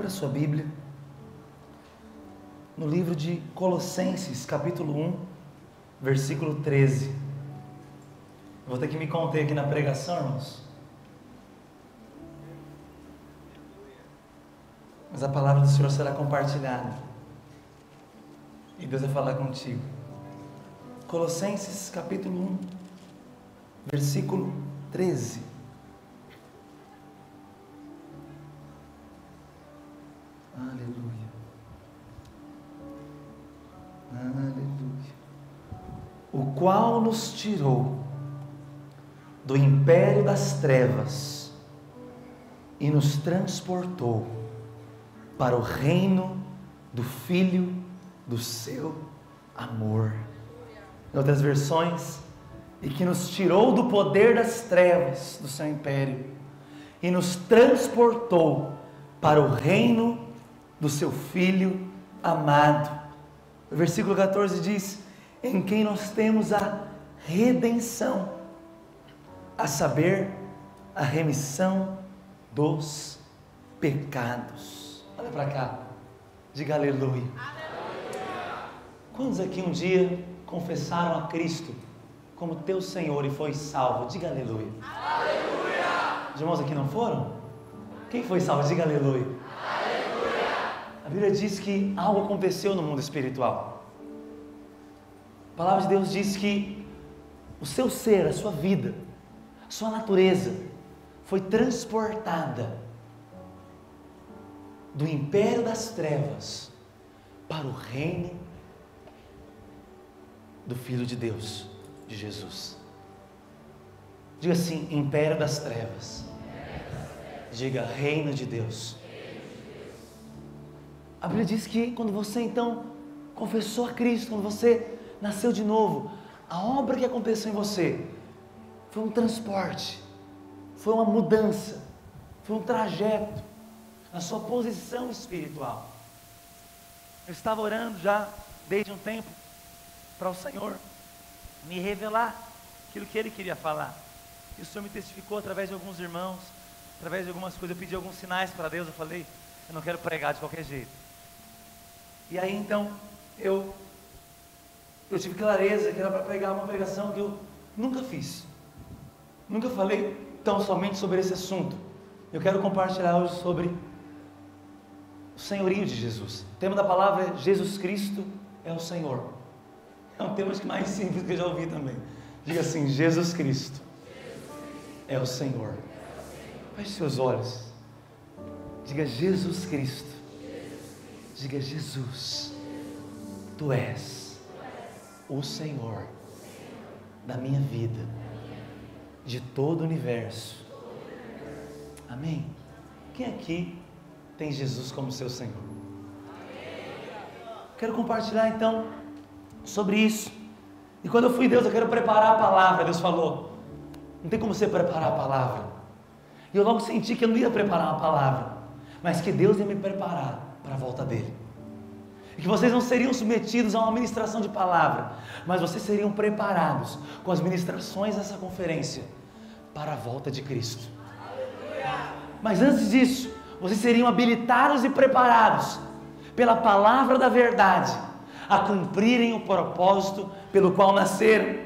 Abra sua Bíblia no livro de Colossenses, capítulo 1, versículo 13. Eu vou ter que me conter aqui na pregação, irmãos. Mas a palavra do Senhor será compartilhada. E Deus vai falar contigo. Colossenses, capítulo 1, versículo 13. Aleluia. Aleluia. O qual nos tirou do império das trevas e nos transportou para o reino do Filho do seu amor. Em outras versões, e que nos tirou do poder das trevas do seu império e nos transportou para o reino do seu Filho amado. O versículo 14 diz: em quem nós temos a redenção, a saber, a remissão dos pecados. Olha para cá, diga aleluia. Quantos aqui um dia confessaram a Cristo como teu Senhor e foi salvo? Diga aleluia. Aleluia. Os irmãos aqui não foram? Quem foi salvo? Diga aleluia. Aleluia. A Bíblia diz que algo aconteceu no mundo espiritual. A palavra de Deus diz que o seu ser, a sua vida, a sua natureza foi transportada do império das trevas para o reino do Filho de Deus, de Jesus. Diga assim: império das trevas. Diga reino de Deus. A Bíblia diz que quando você então confessou a Cristo, quando você nasceu de novo, a obra que aconteceu em você foi um transporte, foi uma mudança, foi um trajeto na sua posição espiritual. Eu estava orando já desde um tempo para o Senhor me revelar aquilo que Ele queria falar. E o Senhor me testificou através de alguns irmãos, através de algumas coisas. Eu pedi alguns sinais para Deus. Eu falei: eu não quero pregar de qualquer jeito. E aí então eu tive clareza que era para pregar uma pregação que eu nunca fiz. Nunca falei tão somente sobre esse assunto. Eu quero compartilhar hoje sobre o senhorio de Jesus. O tema da palavra é: Jesus Cristo é o Senhor. É um tema mais simples que eu já ouvi também. Diga assim: Jesus Cristo é o Senhor. Feche seus olhos. Diga: Jesus Cristo. Diga: Jesus, Tu és o Senhor da minha vida, de todo o universo. Amém? Quem aqui tem Jesus como seu Senhor? Quero compartilhar então sobre isso. E quando eu fui, Deus, eu quero preparar a palavra. Deus falou: não tem como você preparar a palavra. E eu logo senti que eu não ia preparar uma palavra, mas que Deus ia me preparar para a volta dele. E que vocês não seriam submetidos a uma ministração de palavra, mas vocês seriam preparados com as ministrações dessa conferência para a volta de Cristo. Mas antes disso, vocês seriam habilitados e preparados pela palavra da verdade a cumprirem o propósito pelo qual nasceram.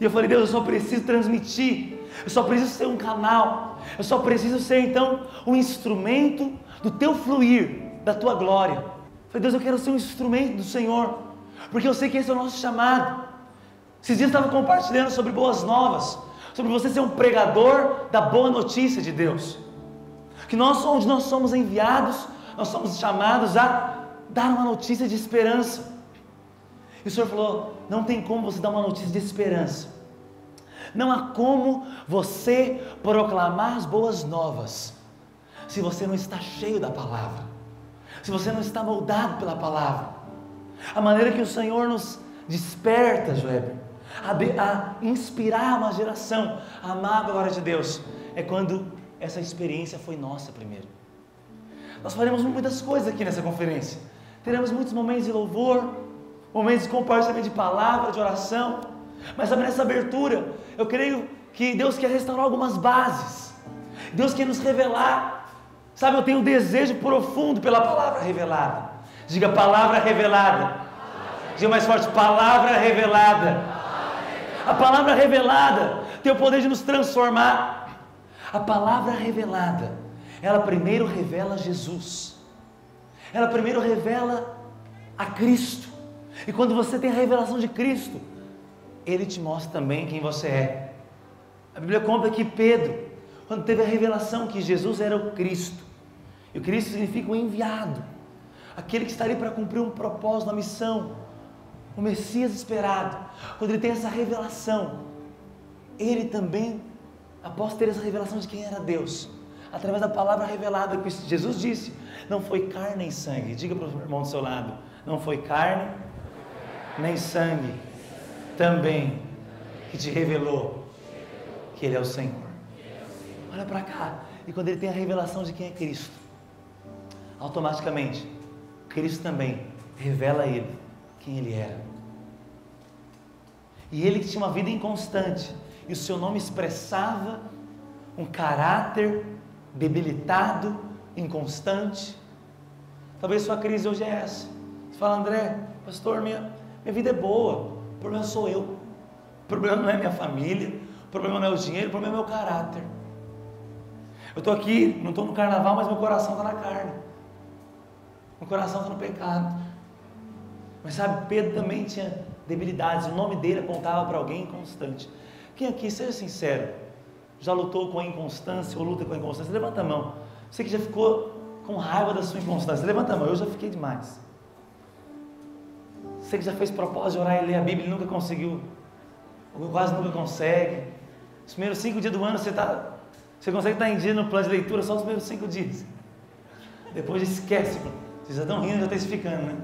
E eu falei: Deus, eu só preciso transmitir, eu só preciso ser um canal, eu só preciso ser então um instrumento do Teu fluir, da Tua glória. Eu falei: Deus, eu quero ser um instrumento do Senhor, porque eu sei que esse é o nosso chamado. Esses dias eu estava compartilhando sobre boas novas, sobre você ser um pregador da boa notícia de Deus, que onde nós somos enviados, nós somos chamados a dar uma notícia de esperança. E o Senhor falou: não tem como você dar uma notícia de esperança, não há como você proclamar as boas novas se você não está cheio da palavra, se você não está moldado pela palavra. A maneira que o Senhor nos desperta, Joéber, a inspirar uma geração a amar a glória de Deus, é quando essa experiência foi nossa primeiro. Nós faremos muitas coisas aqui nessa conferência. Teremos muitos momentos de louvor, momentos de compartilhamento de palavra, de oração. Mas sabe, nessa abertura, eu creio que Deus quer restaurar algumas bases. Deus quer nos revelar Sabe, eu tenho um desejo profundo pela palavra revelada. Diga palavra revelada. Diga mais forte, palavra revelada. A palavra revelada tem o poder de nos transformar. A palavra revelada, ela primeiro revela Jesus. Ela primeiro revela a Cristo. E quando você tem a revelação de Cristo, Ele te mostra também quem você é. A Bíblia conta que Pedro, quando teve a revelação que Jesus era o Cristo, e o Cristo significa o enviado, aquele que está ali para cumprir um propósito, uma missão, o Messias esperado. Quando ele tem essa revelação, ele também, após ter essa revelação de quem era Deus, através da palavra revelada que Jesus disse, não foi carne nem sangue, diga para o irmão do seu lado, não foi carne nem sangue também que te revelou que Ele é o Senhor. Olha para cá, e quando ele tem a revelação de quem é Cristo, automaticamente Cristo também revela a ele quem ele era. E ele que tinha uma vida inconstante, e o seu nome expressava um caráter debilitado, inconstante. Talvez sua crise hoje é essa. Você fala, André, pastor, minha vida é boa, o problema sou eu, o problema não é minha família, o problema não é o dinheiro, o problema é o meu caráter. Eu estou aqui, não estou no carnaval, mas meu coração está na carne, meu coração está no pecado. Mas sabe, Pedro também tinha debilidades, o nome dele apontava para alguém inconstante. Quem aqui, seja sincero, já lutou com a inconstância ou luta com a inconstância? Levanta a mão. Você que já ficou com raiva da sua inconstância, levanta a mão. Eu já fiquei demais. Você que já fez propósito de orar e ler a Bíblia e nunca conseguiu, ou quase nunca consegue. Os primeiros 5 dias do ano você consegue estar em dia no plano de leitura só os primeiros 5 dias. Depois esquece. Vocês já estão rindo, já está explicando, né?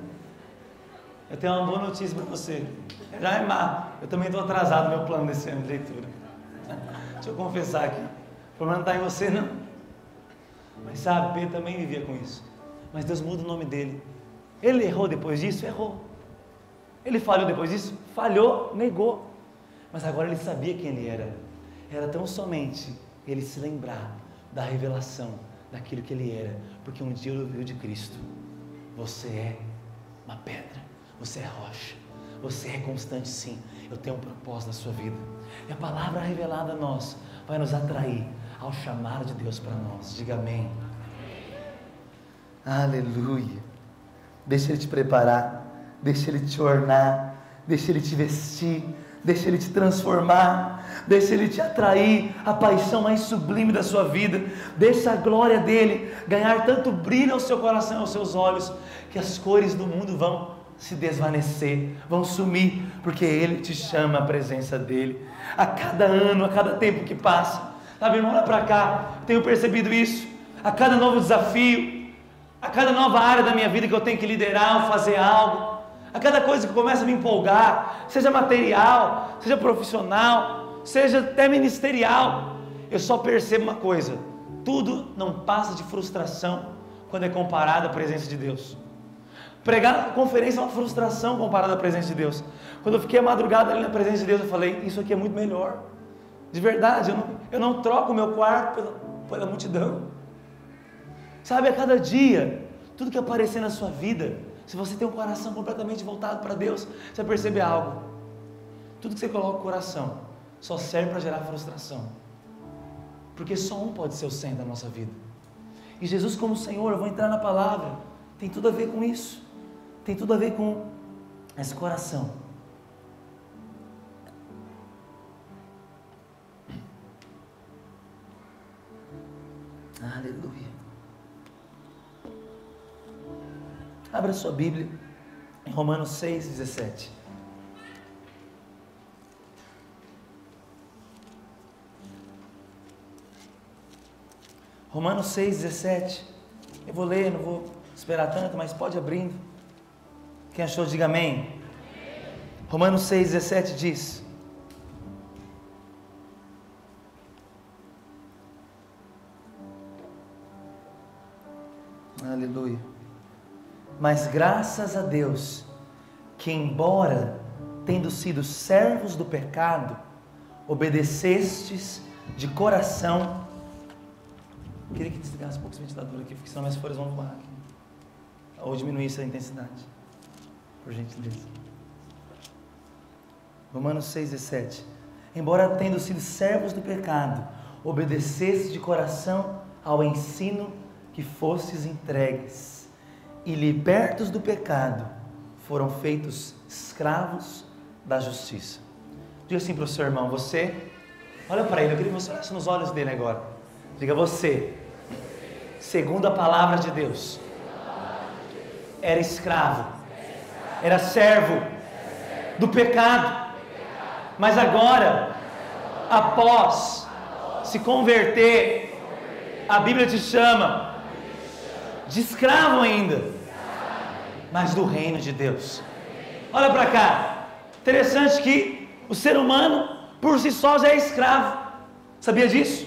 Eu tenho uma boa notícia para você. Já é má. Eu também estou atrasado no meu plano desse ano de leitura. Deixa eu confessar aqui. O problema não está em você, não. Mas sabe, Pedro também vivia com isso. Mas Deus muda o nome dele. Ele errou depois disso? Errou. Ele falhou depois disso? Falhou, negou. Mas agora ele sabia quem ele era. Era tão somente ele se lembrar da revelação daquilo que ele era. Porque um dia ele ouviu de Cristo. Você é uma pedra. Você é rocha, você é constante sim, eu tenho um propósito na sua vida, e a palavra revelada a nós, vai nos atrair ao chamado de Deus para nós, diga amém. Aleluia, deixa Ele te preparar, deixa Ele te ornar, deixa Ele te vestir, deixa Ele te transformar, deixa Ele te atrair a paixão mais sublime da sua vida, deixa a glória dEle ganhar tanto brilho ao seu coração e aos seus olhos, que as cores do mundo vão se desvanecer, vão sumir, porque Ele te chama à presença dEle, a cada ano, a cada tempo que passa, sabe, irmão, olha para cá, tenho percebido isso, a cada novo desafio, a cada nova área da minha vida que eu tenho que liderar ou fazer algo, a cada coisa que começa a me empolgar, seja material, seja profissional, seja até ministerial, eu só percebo uma coisa, tudo não passa de frustração, quando é comparado à presença de Deus. Pregar na conferência é uma frustração comparada à presença de Deus. Quando eu fiquei a madrugada ali na presença de Deus, eu falei, isso aqui é muito melhor. De verdade, eu não troco o meu quarto pela multidão. Sabe, a cada dia, tudo que aparecer na sua vida, se você tem um coração completamente voltado para Deus, você vai perceber algo. Tudo que você coloca no coração, só serve para gerar frustração. Porque só um pode ser o centro da nossa vida. E Jesus como Senhor, eu vou entrar na palavra, tem tudo a ver com isso. Tem tudo a ver com esse coração. Aleluia. Abra sua Bíblia em Romanos 6,17. Romanos 6,17. Eu vou ler, não vou esperar tanto, mas pode abrindo. Quem achou, diga amém. Romanos 6,17 diz: aleluia. Mas graças a Deus, que embora tendo sido servos do pecado, obedecestes de coração Eu queria que desligasse um pouco esse ventilador aqui, porque senão minhas folhas vão voar aqui. Ou diminuísse a intensidade. Por gentileza. Romanos 6,17. Embora tendo sido servos do pecado, obedecesse de coração ao ensino que fostes entregues, e libertos do pecado, foram feitos escravos da justiça. Diga assim para o seu irmão, você, olha para ele, eu queria que você olhasse nos olhos dele agora. Diga, você, segundo a palavra de Deus, era escravo, era servo do pecado, mas agora, após se converter, a Bíblia te chama de escravo ainda, mas do reino de Deus. Olha para cá, interessante que o ser humano por si só já é escravo, sabia disso?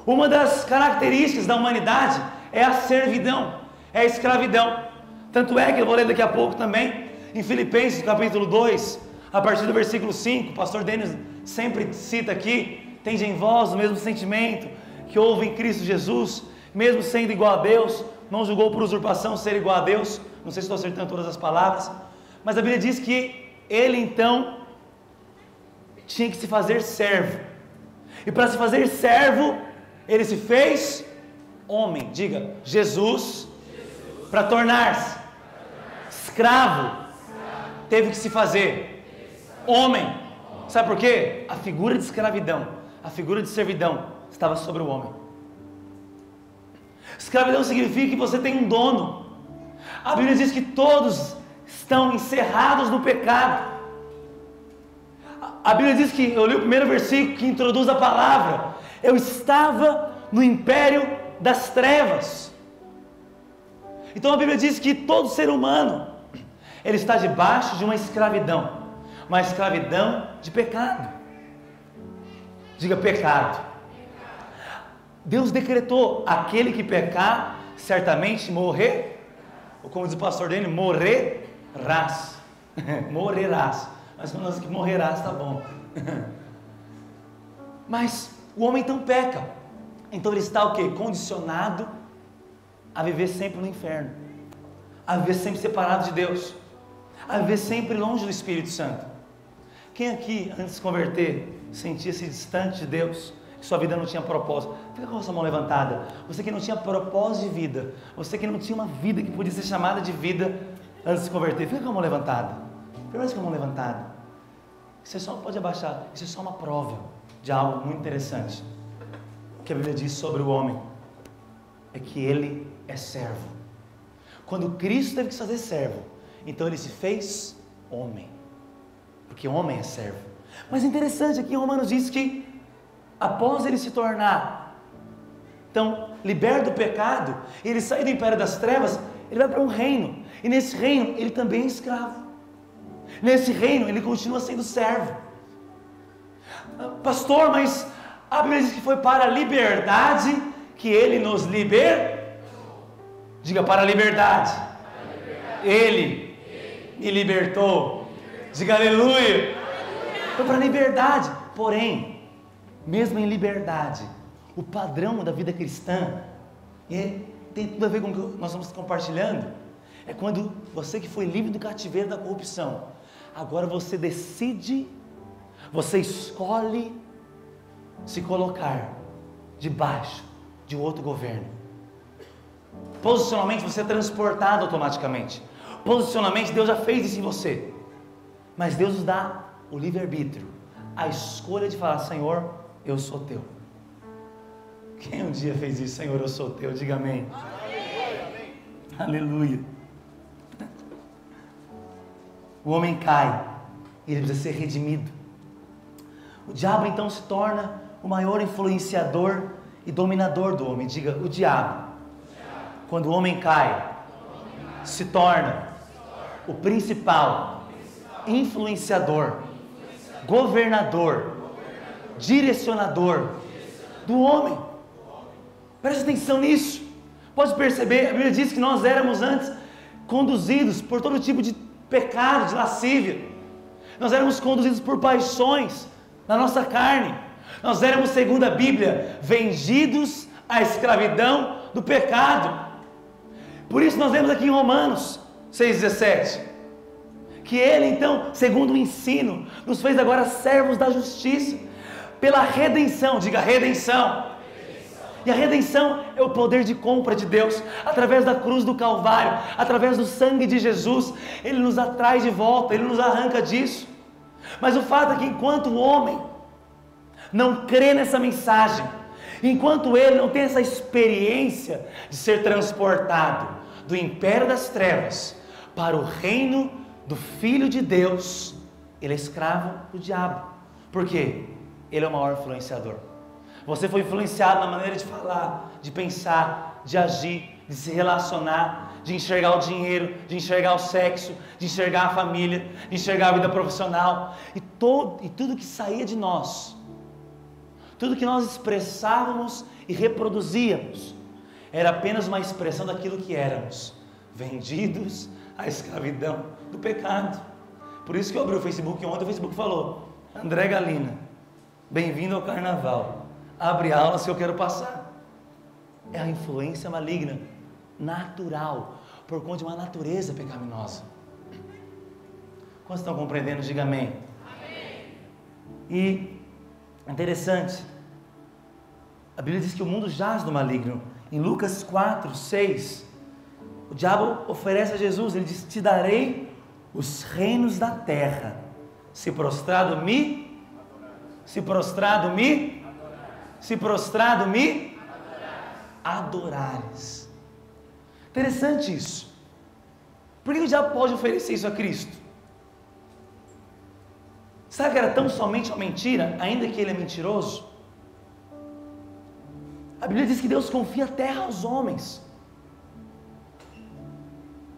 Uma das características da humanidade é a servidão, é a escravidão. Tanto é que eu vou ler daqui a pouco também, em Filipenses capítulo 2, a partir do versículo 5, o pastor Denis sempre cita aqui, tende em vós o mesmo sentimento que houve em Cristo Jesus, mesmo sendo igual a Deus, não julgou por usurpação ser igual a Deus, não sei se estou acertando todas as palavras, mas a Bíblia diz que ele então tinha que se fazer servo, e para se fazer servo, ele se fez homem, diga, Jesus, para tornar-se escravo, teve que se fazer homem, sabe por quê? A figura de escravidão, a figura de servidão estava sobre o homem. Escravidão significa que você tem um dono. A Bíblia diz que todos estão encerrados no pecado. A Bíblia diz que, eu li o primeiro versículo que introduz a palavra, eu estava no império das trevas. Então a Bíblia diz que todo ser humano, ele está debaixo de uma escravidão de pecado. Diga pecado. Deus decretou, aquele que pecar, certamente morrer, ou como diz o pastor dele, morrerás. Morrerás. Mas quando nós que morrerás, está bom. Mas o homem então peca. Então ele está o quê? Condicionado a viver sempre no inferno, a viver sempre separado de Deus, a viver sempre longe do Espírito Santo. Quem aqui, antes de se converter, sentia-se distante de Deus, que sua vida não tinha propósito? Fica com a sua mão levantada. Você que não tinha propósito de vida, você que não tinha uma vida que podia ser chamada de vida antes de se converter, fica com a mão levantada. Permanece com a mão levantada. Isso é só, pode abaixar, isso é só uma prova de algo muito interessante que a Bíblia diz sobre o homem, é que ele é servo. Quando Cristo teve que se fazer servo, então ele se fez homem, porque homem é servo. Mas interessante, aqui em Romanos diz que após ele se tornar então liberto do pecado, ele sai do império das trevas, ele vai para um reino, e nesse reino ele também é escravo. Nesse reino ele continua sendo servo. Pastor, mas a Bíblia diz que foi para a liberdade que ele nos libertou. Diga, para a liberdade. Ele me libertou. Diga aleluia. Foi para a liberdade. Porém, mesmo em liberdade, o padrão da vida cristã tem tudo a ver com o que nós estamos compartilhando. É quando você que foi livre do cativeiro da corrupção, agora você decide, você escolhe se colocar debaixo de outro governo. Posicionalmente você é transportado automaticamente. Posicionalmente Deus já fez isso em você. Mas Deus nos dá o livre-arbítrio, a escolha de falar: Senhor, eu sou teu. Quem um dia fez isso? Senhor, eu sou teu. Diga amém. Amém. Aleluia. O homem cai e ele precisa ser redimido. O diabo então se torna o maior influenciador e dominador do homem. Diga, o diabo, quando o homem cai, se torna o principal influenciador, governador, direcionador do homem. Preste atenção nisso. Pode perceber, a Bíblia diz que nós éramos antes conduzidos por todo tipo de pecado, de lascívia. Nós éramos conduzidos por paixões na nossa carne. Nós éramos, segundo a Bíblia, vendidos à escravidão do pecado. Por isso nós vemos aqui em Romanos 6,17, que Ele então, segundo o ensino, nos fez agora servos da justiça, pela redenção, diga redenção. E a redenção é o poder de compra de Deus, através da cruz do Calvário, através do sangue de Jesus. Ele nos atrai de volta, Ele nos arranca disso. Mas o fato é que enquanto o homem não crê nessa mensagem, enquanto ele não tem essa experiência de ser transportado do império das trevas para o reino do Filho de Deus, ele é escravo do diabo. Por quê? Ele é o maior influenciador. Você foi influenciado na maneira de falar, de pensar, de agir, de se relacionar, de enxergar o dinheiro, de enxergar o sexo, de enxergar a família, de enxergar a vida profissional, e tudo que saía de nós, tudo que nós expressávamos e reproduzíamos, era apenas uma expressão daquilo que éramos, vendidos à escravidão do pecado. Por isso que eu abri o Facebook ontem, o Facebook falou: André Galina, bem-vindo ao carnaval, abre aulas que eu quero passar. É a influência maligna, natural, por conta de uma natureza pecaminosa. Quantos estão compreendendo? Diga amém. Amém. E é interessante, a Bíblia diz que o mundo jaz do maligno. Em Lucas 4, 6, o diabo oferece a Jesus, ele diz: te darei os reinos da terra, se prostrado me adorares. Interessante isso. Por que o diabo pode oferecer isso a Cristo? Sabe que era tão somente uma mentira, ainda que ele é mentiroso? A Bíblia diz que Deus confia a terra aos homens.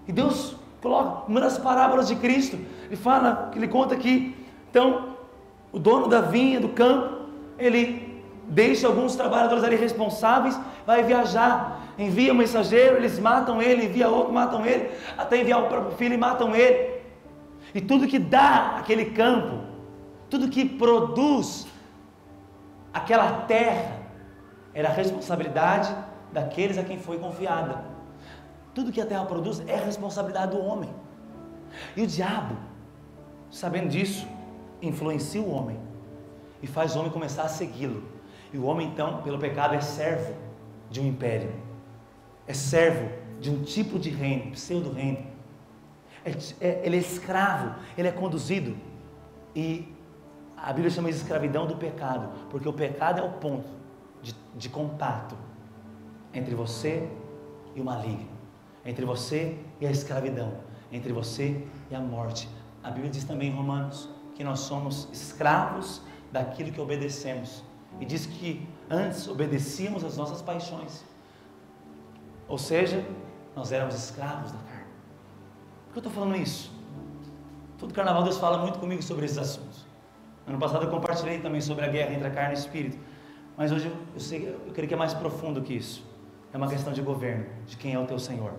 E Deus coloca uma das parábolas de Cristo, ele conta que então o dono da vinha, do campo, ele deixa alguns trabalhadores ali responsáveis, vai viajar, envia um mensageiro, eles matam ele, envia outro, matam ele, até enviar o próprio filho e matam ele. E tudo que dá aquele campo, tudo que produz aquela terra, era a responsabilidade daqueles a quem foi confiada. Tudo que a terra produz é a responsabilidade do homem. E o diabo, sabendo disso, influencia o homem e faz o homem começar a segui-lo. E o homem então, pelo pecado, é servo de um império, é servo de um tipo de reino, pseudo-reino. Ele é escravo, ele é conduzido. E a Bíblia chama de escravidão do pecado, porque o pecado é o ponto de contato entre você e o maligno, entre você e a escravidão, entre você e a morte. A Bíblia diz também em Romanos que nós somos escravos daquilo que obedecemos, e diz que antes obedecíamos às nossas paixões, ou seja, nós éramos escravos da carne. Por que eu estou falando isso? Todo carnaval Deus fala muito comigo sobre esses assuntos. Ano passado eu compartilhei também sobre a guerra entre a carne e o espírito, mas hoje eu creio que é mais profundo que isso. É uma questão de governo, de quem é o teu Senhor.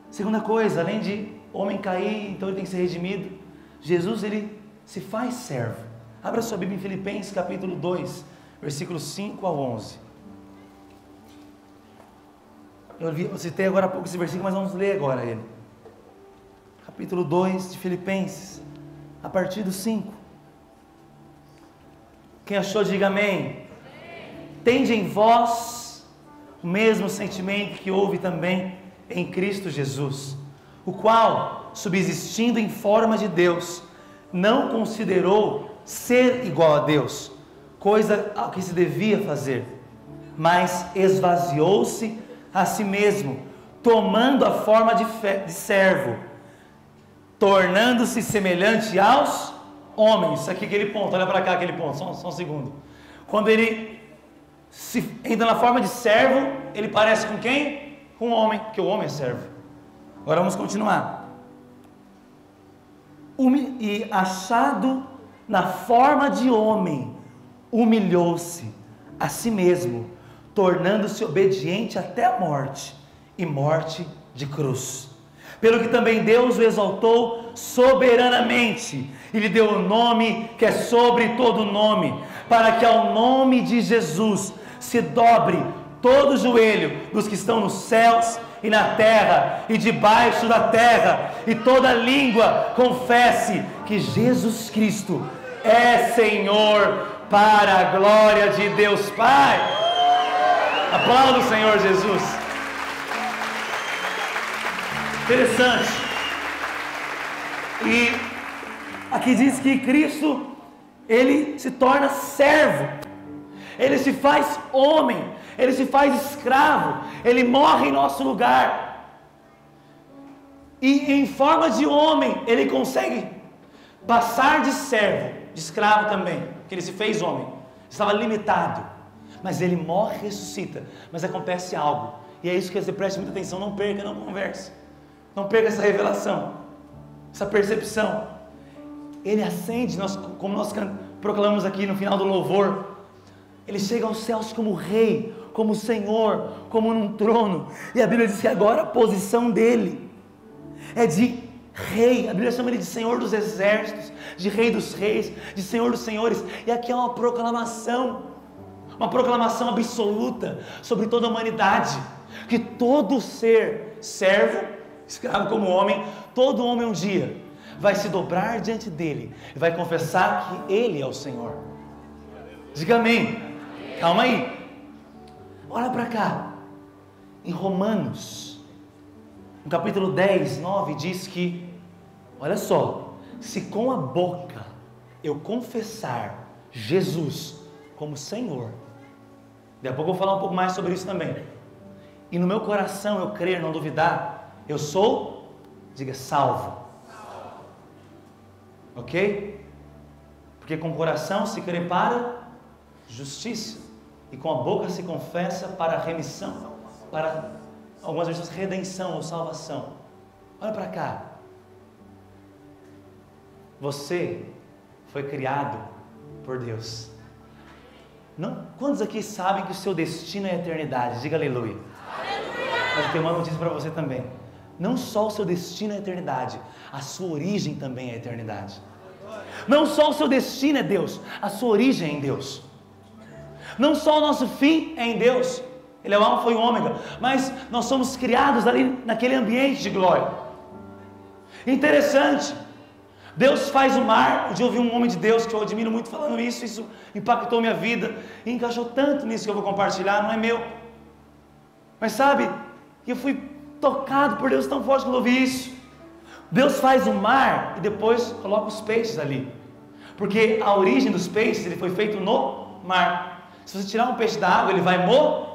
Segunda coisa, além de homem cair, então ele tem que ser redimido, Jesus ele se faz servo. Abra sua Bíblia em Filipenses capítulo 2, versículos 5 ao 11. Eu citei agora há pouco esse versículo, mas vamos ler agora ele. Capítulo 2 de Filipenses, a partir do 5. Quem achou, diga amém. Tende em vós o mesmo sentimento que houve também em Cristo Jesus, o qual, subsistindo em forma de Deus, não considerou ser igual a Deus, coisa a que se devia fazer, mas esvaziou-se a si mesmo, tomando a forma de servo, tornando-se semelhante aos homens. Aqui aquele ponto, olha para cá aquele ponto, só um segundo. Quando ele entra na forma de servo, ele parece com quem? Com o homem, porque o homem é servo. Agora vamos continuar. E achado na forma de homem, humilhou-se a si mesmo, tornando-se obediente até a morte, e morte de cruz. Pelo que também Deus o exaltou soberanamente, e lhe deu o nome que é sobre todo nome, para que ao nome de Jesus se dobre todo o joelho dos que estão nos céus e na terra e debaixo da terra, e toda língua confesse que Jesus Cristo é Senhor, para a glória de Deus Pai. Aplauda o Senhor Jesus. Interessante. E aqui diz que Cristo, Ele se torna servo, Ele se faz homem, Ele se faz escravo, Ele morre em nosso lugar, e em forma de homem, Ele consegue passar de servo, de escravo também, porque Ele se fez homem, estava limitado, mas Ele morre e ressuscita. Mas acontece algo, e é isso que você preste muita atenção, não perca, não converse, não perca essa revelação, essa percepção. Ele ascende, como nós proclamamos aqui no final do louvor, Ele chega aos céus como rei, como Senhor, como num trono, e a Bíblia diz que agora a posição dele é de rei. A Bíblia chama ele de Senhor dos exércitos, de Rei dos reis, de Senhor dos senhores, e aqui é uma proclamação absoluta sobre toda a humanidade, que todo ser, servo, escravo como homem, todo homem um dia vai se dobrar diante dele e vai confessar que ele é o Senhor. Diga amém. Calma aí, olha para cá, em Romanos, no capítulo 10, 9, diz que, olha só, se com a boca eu confessar Jesus como Senhor, daqui a pouco eu vou falar um pouco mais sobre isso também, e no meu coração eu crer, não duvidar, eu sou, diga, salvo, ok? Porque com o coração se crê para justiça, e com a boca se confessa para remissão, para algumas vezes redenção ou salvação. Olha para cá, você foi criado por Deus. Não, quantos aqui sabem que o seu destino é a eternidade? Diga aleluia. Mas eu tenho uma notícia para você também. Não só o seu destino é a eternidade, a sua origem também é a eternidade. Não só o seu destino é Deus, a sua origem é em Deus. Não só o nosso fim é em Deus, Ele é o alfa e o ômega, mas nós somos criados ali naquele ambiente de glória. Interessante, Deus faz o mar. Um dia eu ouvi um homem de Deus que eu admiro muito falando isso impactou minha vida, e encaixou tanto nisso que eu vou compartilhar, não é meu, mas sabe, eu fui tocado por Deus tão forte que eu ouvi isso. Deus faz o mar e depois coloca os peixes ali, porque a origem dos peixes, ele foi feito no mar. Se você tirar um peixe da água, ele vai morrer.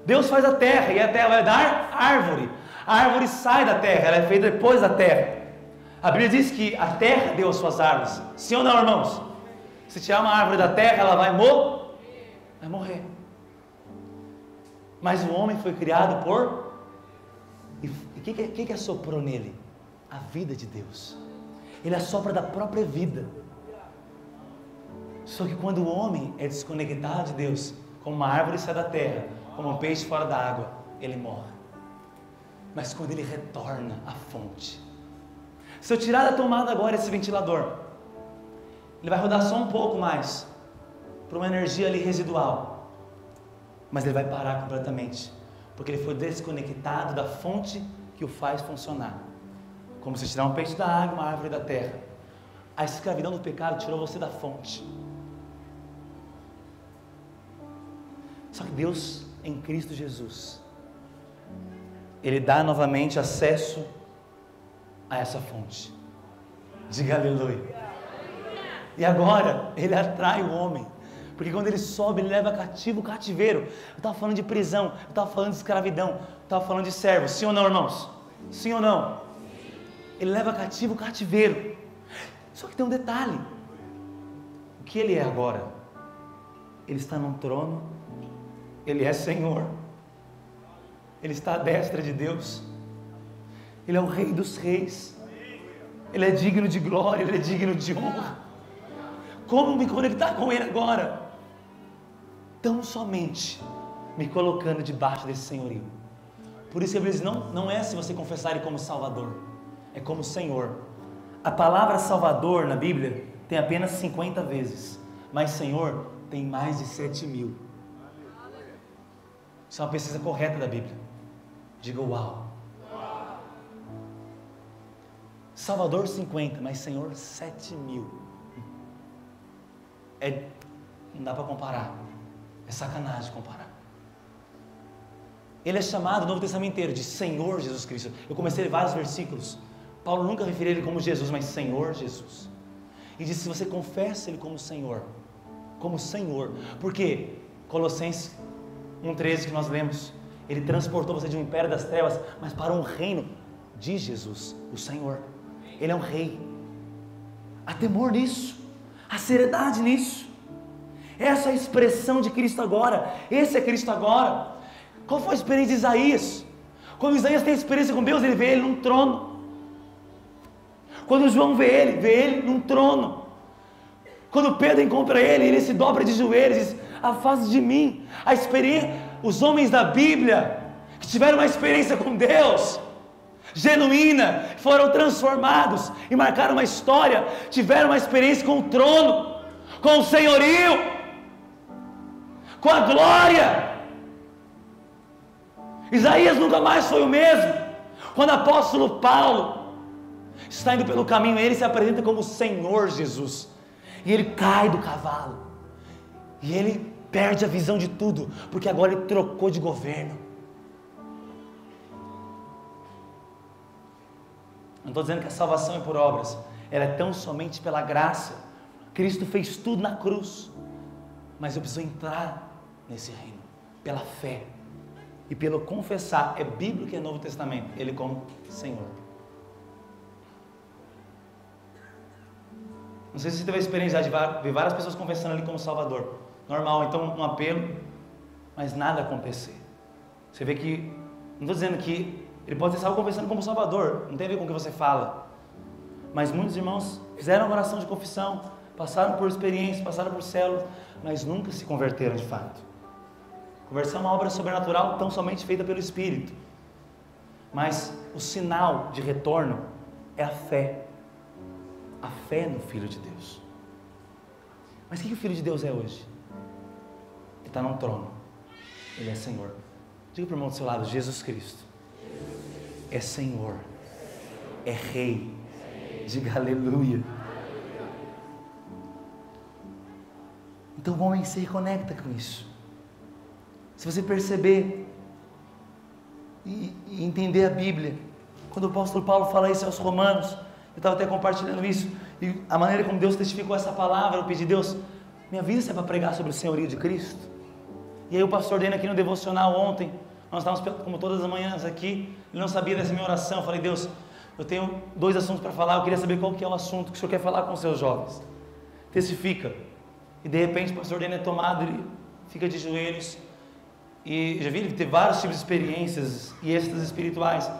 Deus faz a terra, e a terra vai dar árvore. A árvore sai da terra, ela é feita depois da terra. A Bíblia diz que a terra deu as suas árvores. Sim ou não, irmãos? Se tirar uma árvore da terra, ela vai morrer. Mas o homem foi criado por... E o que assoprou nele? A vida de Deus. Ele assopra da própria vida. Só que quando o homem é desconectado de Deus, como uma árvore sai da terra, como um peixe fora da água, ele morre. Mas quando ele retorna à fonte, se eu tirar da tomada agora esse ventilador, ele vai rodar só um pouco mais, por uma energia ali residual, mas ele vai parar completamente, porque ele foi desconectado da fonte que o faz funcionar. Como se tirar um peixe da água, uma árvore da terra. A escravidão do pecado tirou você da fonte. Só que Deus, em Cristo Jesus, Ele dá novamente acesso a essa fonte. Diga aleluia. E agora, Ele atrai o homem, porque quando Ele sobe, Ele leva cativo o cativeiro. Eu estava falando de prisão, eu estava falando de escravidão, eu estava falando de servo. Sim ou não, irmãos? Sim ou não? Ele leva cativo o cativeiro. Só que tem um detalhe. O que Ele é agora? Ele está num trono, Ele é Senhor, Ele está à destra de Deus, Ele é o Rei dos reis, Ele é digno de glória, Ele é digno de honra. Como me conectar com Ele agora? Tão somente me colocando debaixo desse senhorio. Por isso que a Bíblia diz, não é se você confessar Ele como Salvador, é como Senhor. A palavra Salvador na Bíblia tem apenas 50 vezes, mas Senhor tem mais de 7.000. Isso é uma pesquisa correta da Bíblia. Diga uau. Salvador 50, mas Senhor 7.000. Não dá para comparar. É sacanagem comparar. Ele é chamado no Novo Testamento inteiro de Senhor Jesus Cristo. Eu comecei a ler vários versículos. Paulo nunca referiu ele como Jesus, mas Senhor Jesus. E disse: se você confessa ele como Senhor, porque Colossenses 1,13 que nós lemos, ele transportou você de um império das trevas, mas para um reino de Jesus, o Senhor. Ele é um rei. Há temor nisso, há seriedade nisso. Essa é a expressão de Cristo agora. Esse é Cristo agora. Qual foi a experiência de Isaías? Quando Isaías tem experiência com Deus, ele vê ele num trono. Quando João vê ele num trono. Quando Pedro encontra ele se dobra de joelhos e diz: afaste de mim. A experiência, os homens da Bíblia que tiveram uma experiência com Deus genuína, foram transformados e marcaram uma história, tiveram uma experiência com o trono, com o senhorio, com a glória. Isaías nunca mais foi o mesmo. Quando o apóstolo Paulo está indo pelo caminho, ele se apresenta como Senhor Jesus, e ele cai do cavalo, e ele perde a visão de tudo, porque agora ele trocou de governo. Não estou dizendo que a salvação é por obras, ela é tão somente pela graça. Cristo fez tudo na cruz, mas eu preciso entrar nesse reino pela fé e pelo confessar. É bíblico e é Novo Testamento, ele como Senhor. Não sei se você teve a experiência de ver várias pessoas confessando ali como Salvador. Normal, então um apelo, mas nada acontecer. Você vê que, não estou dizendo que ele pode ter salvo confessando como Salvador, não tem a ver com o que você fala, mas muitos irmãos fizeram uma oração de confissão, passaram por experiências, passaram por células, mas nunca se converteram de fato. Conversão é uma obra sobrenatural tão somente feita pelo Espírito, mas o sinal de retorno é a fé no Filho de Deus. Mas o que o Filho de Deus é hoje? Ele está num trono, ele é Senhor. Diga para o irmão do seu lado: Jesus Cristo é Senhor, é Rei. Diga aleluia. Então o homem se reconecta com isso. Se você perceber e entender a Bíblia, quando o apóstolo Paulo fala isso aos Romanos, eu estava até compartilhando isso, e a maneira como Deus testificou essa palavra, eu pedi: Deus, minha vida é para pregar sobre o senhorio de Cristo. E aí o pastor Dena aqui no devocional ontem, nós estávamos como todas as manhãs aqui, ele não sabia dessa minha oração. Eu falei: Deus, eu tenho 2 assuntos para falar, eu queria saber qual que é o assunto que o Senhor quer falar com os seus jovens. Testifica. E de repente o pastor Dena é tomado, ele fica de joelhos, e já vi ele ter vários tipos de experiências e êxtases espirituais,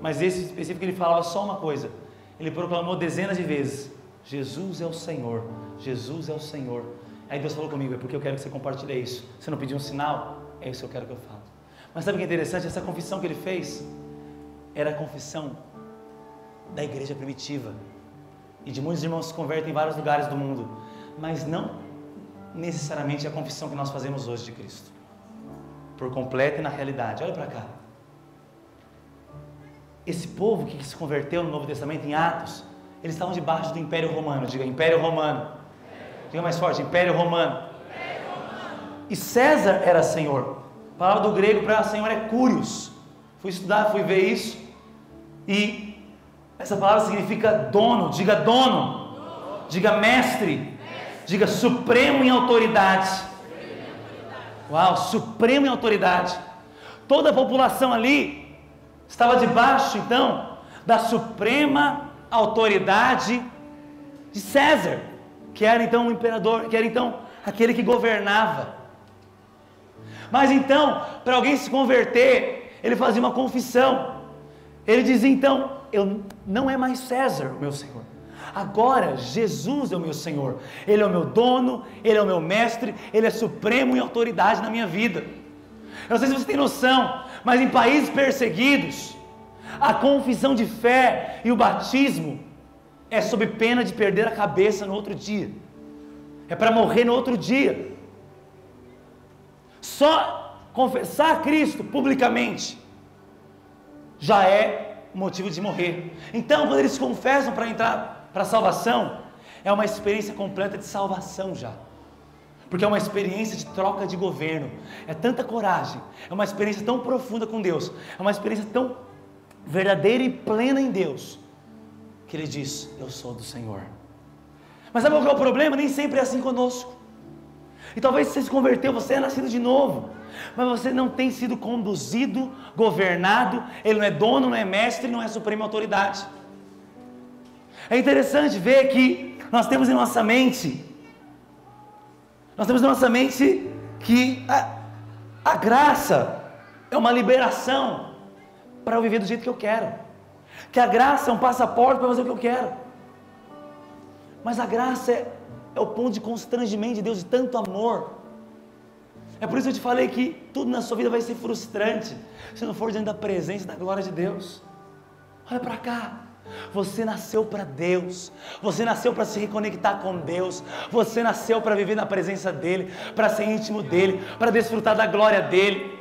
mas esse específico ele falava só uma coisa, ele proclamou dezenas de vezes: Jesus é o Senhor, Jesus é o Senhor. Aí Deus falou comigo: é porque eu quero que você compartilhe isso. Você não pediu um sinal? É isso que eu quero que eu fale. Mas sabe o que é interessante? Essa confissão que ele fez era a confissão da igreja primitiva, e de muitos irmãos se convertem em vários lugares do mundo, mas não necessariamente a confissão que nós fazemos hoje de Cristo, por completo e na realidade. Olha para cá, esse povo que se converteu no Novo Testamento, em Atos, eles estavam debaixo do Império Romano. Diga Império Romano. Diga mais forte: Império Romano. E César era Senhor. A palavra do grego para Senhor é Curios. Fui estudar, fui ver isso, e essa palavra significa dono. Diga dono. Diga mestre. Diga supremo em autoridade. Uau, supremo em autoridade. Toda a população ali estava debaixo então da suprema autoridade de César, que era então o imperador, que era então aquele que governava. Mas então, para alguém se converter, ele fazia uma confissão. Ele dizia então: não é mais César o meu Senhor, agora Jesus é o meu Senhor. Ele é o meu dono, Ele é o meu mestre, Ele é supremo em autoridade na minha vida. Eu não sei se você tem noção, mas em países perseguidos, a confissão de fé e o batismo é sob pena de perder a cabeça no outro dia. é para morrer no outro dia. Só confessar Cristo publicamente já é motivo de morrer. Então, quando eles confessam para entrar para a salvação, é uma experiência completa de salvação já. Porque é uma experiência de troca de governo. É tanta coragem, é uma experiência tão profunda com Deus, é uma experiência tão verdadeira e plena em Deus, que ele diz: eu sou do Senhor. Mas sabe qual é o problema? Nem sempre é assim conosco. E talvez você se converteu, você é nascido de novo, mas você não tem sido conduzido, governado. Ele não é dono, não é mestre, não é suprema autoridade. É interessante ver que nós temos em nossa mente que a graça é uma liberação para eu viver do jeito que eu quero, que a graça é um passaporte para fazer o que eu quero. Mas a graça é o ponto de constrangimento de Deus, de tanto amor. É por isso que eu te falei que tudo na sua vida vai ser frustrante se não for diante da presença e da glória de Deus. Olha para cá. Você nasceu para Deus, você nasceu para se reconectar com Deus, você nasceu para viver na presença dEle, para ser íntimo dEle, para desfrutar da glória dEle,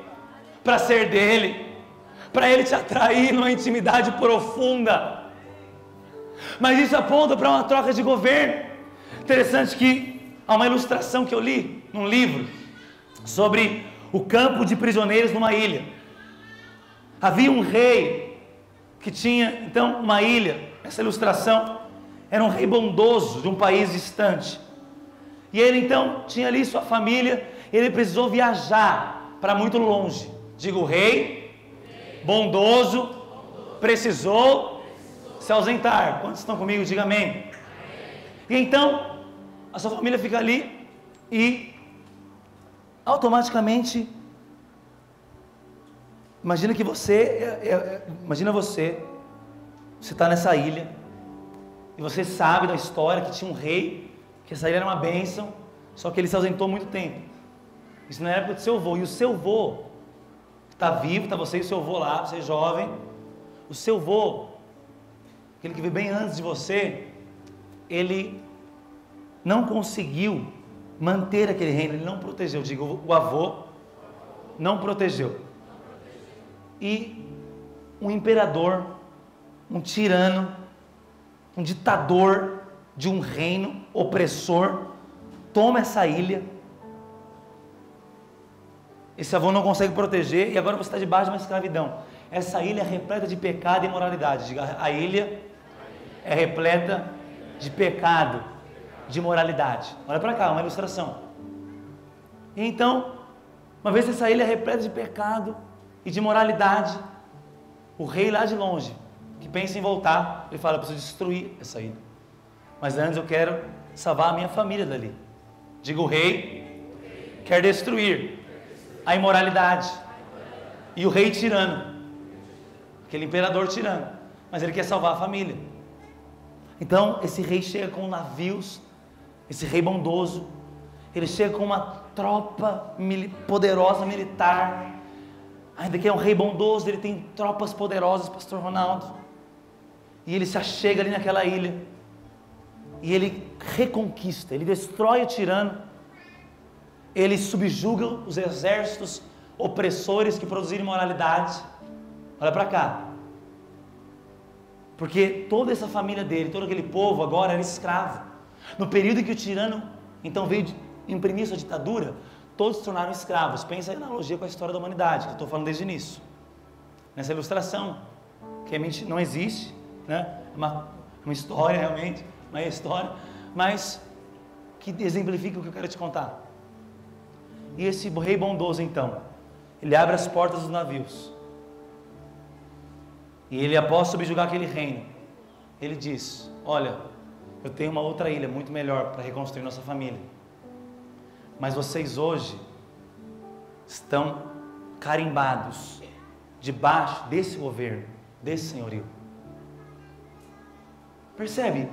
para ser dEle, para Ele te atrair numa intimidade profunda. Mas isso aponta para uma troca de governo. Interessante que há uma ilustração que eu li num livro sobre o campo de prisioneiros numa ilha. Havia um rei que tinha então uma ilha. Essa ilustração era um rei bondoso de um país distante, e ele então tinha ali sua família. Ele precisou viajar para muito longe. Digo, o rei bondoso precisou se ausentar. Quantos estão comigo? Diga amém. E então a sua família fica ali e automaticamente imagina você está nessa ilha e você sabe da história que tinha um rei, que essa ilha era uma bênção, só que ele se ausentou muito tempo. Isso na época do seu avô. E o seu avô está vivo, está você e o seu avô lá, você é jovem. O seu avô, aquele que veio bem antes de você, ele não conseguiu manter aquele reino, ele não protegeu. Digo, o avô não protegeu. E um imperador, um tirano, um ditador de um reino opressor toma essa ilha. Esse avô não consegue proteger e agora você está debaixo de uma escravidão. Essa ilha é repleta de pecado e imoralidade. Diga, a ilha é repleta de pecado, de imoralidade. Olha para cá, uma ilustração. E então, uma vez essa ilha é repleta de pecado e de moralidade, o rei lá de longe, que pensa em voltar, ele fala: eu preciso destruir essa ilha, mas antes eu quero salvar a minha família dali. Diga, o rei quer destruir a imoralidade e o rei tirano, aquele imperador tirano, mas ele quer salvar a família. Então esse rei chega com navios, esse rei bondoso, ele chega com uma tropa poderosa militar. Ainda que é um rei bondoso, ele tem tropas poderosas, pastor Ronaldo. E ele se achega ali naquela ilha. E ele reconquista, ele destrói o tirano. Ele subjuga os exércitos opressores que produziram imoralidade. Olha para cá. Porque toda essa família dele, todo aquele povo agora era escravo. No período em que o tirano então veio imprimir sua ditadura, todos se tornaram escravos. Pensa em analogia com a história da humanidade, que eu estou falando desde o início. Nessa ilustração, que não existe, né? É uma história realmente, uma história, mas que exemplifica o que eu quero te contar. E esse rei bondoso então, ele abre as portas dos navios. E ele, após subjugar aquele reino, ele diz: olha, eu tenho uma outra ilha muito melhor para reconstruir nossa família. Mas vocês hoje estão carimbados debaixo desse governo, desse senhorio. Percebe?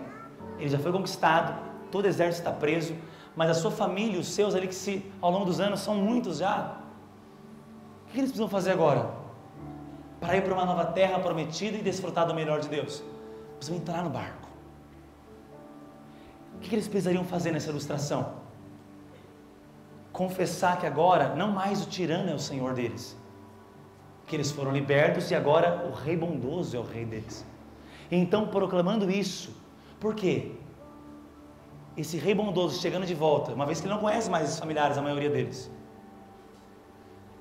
Ele já foi conquistado, todo o exército está preso, mas a sua família, os seus ali que ao longo dos anos são muitos já. O que eles precisam fazer agora? Para ir para uma nova terra prometida e desfrutar do melhor de Deus? Precisam entrar no barco. O que eles precisariam fazer nessa ilustração? confessar que agora não mais o tirano é o Senhor deles, que eles foram libertos e agora o Rei bondoso é o Rei deles. Então, proclamando isso, por quê? Esse Rei bondoso chegando de volta, uma vez que ele não conhece mais os familiares, a maioria deles,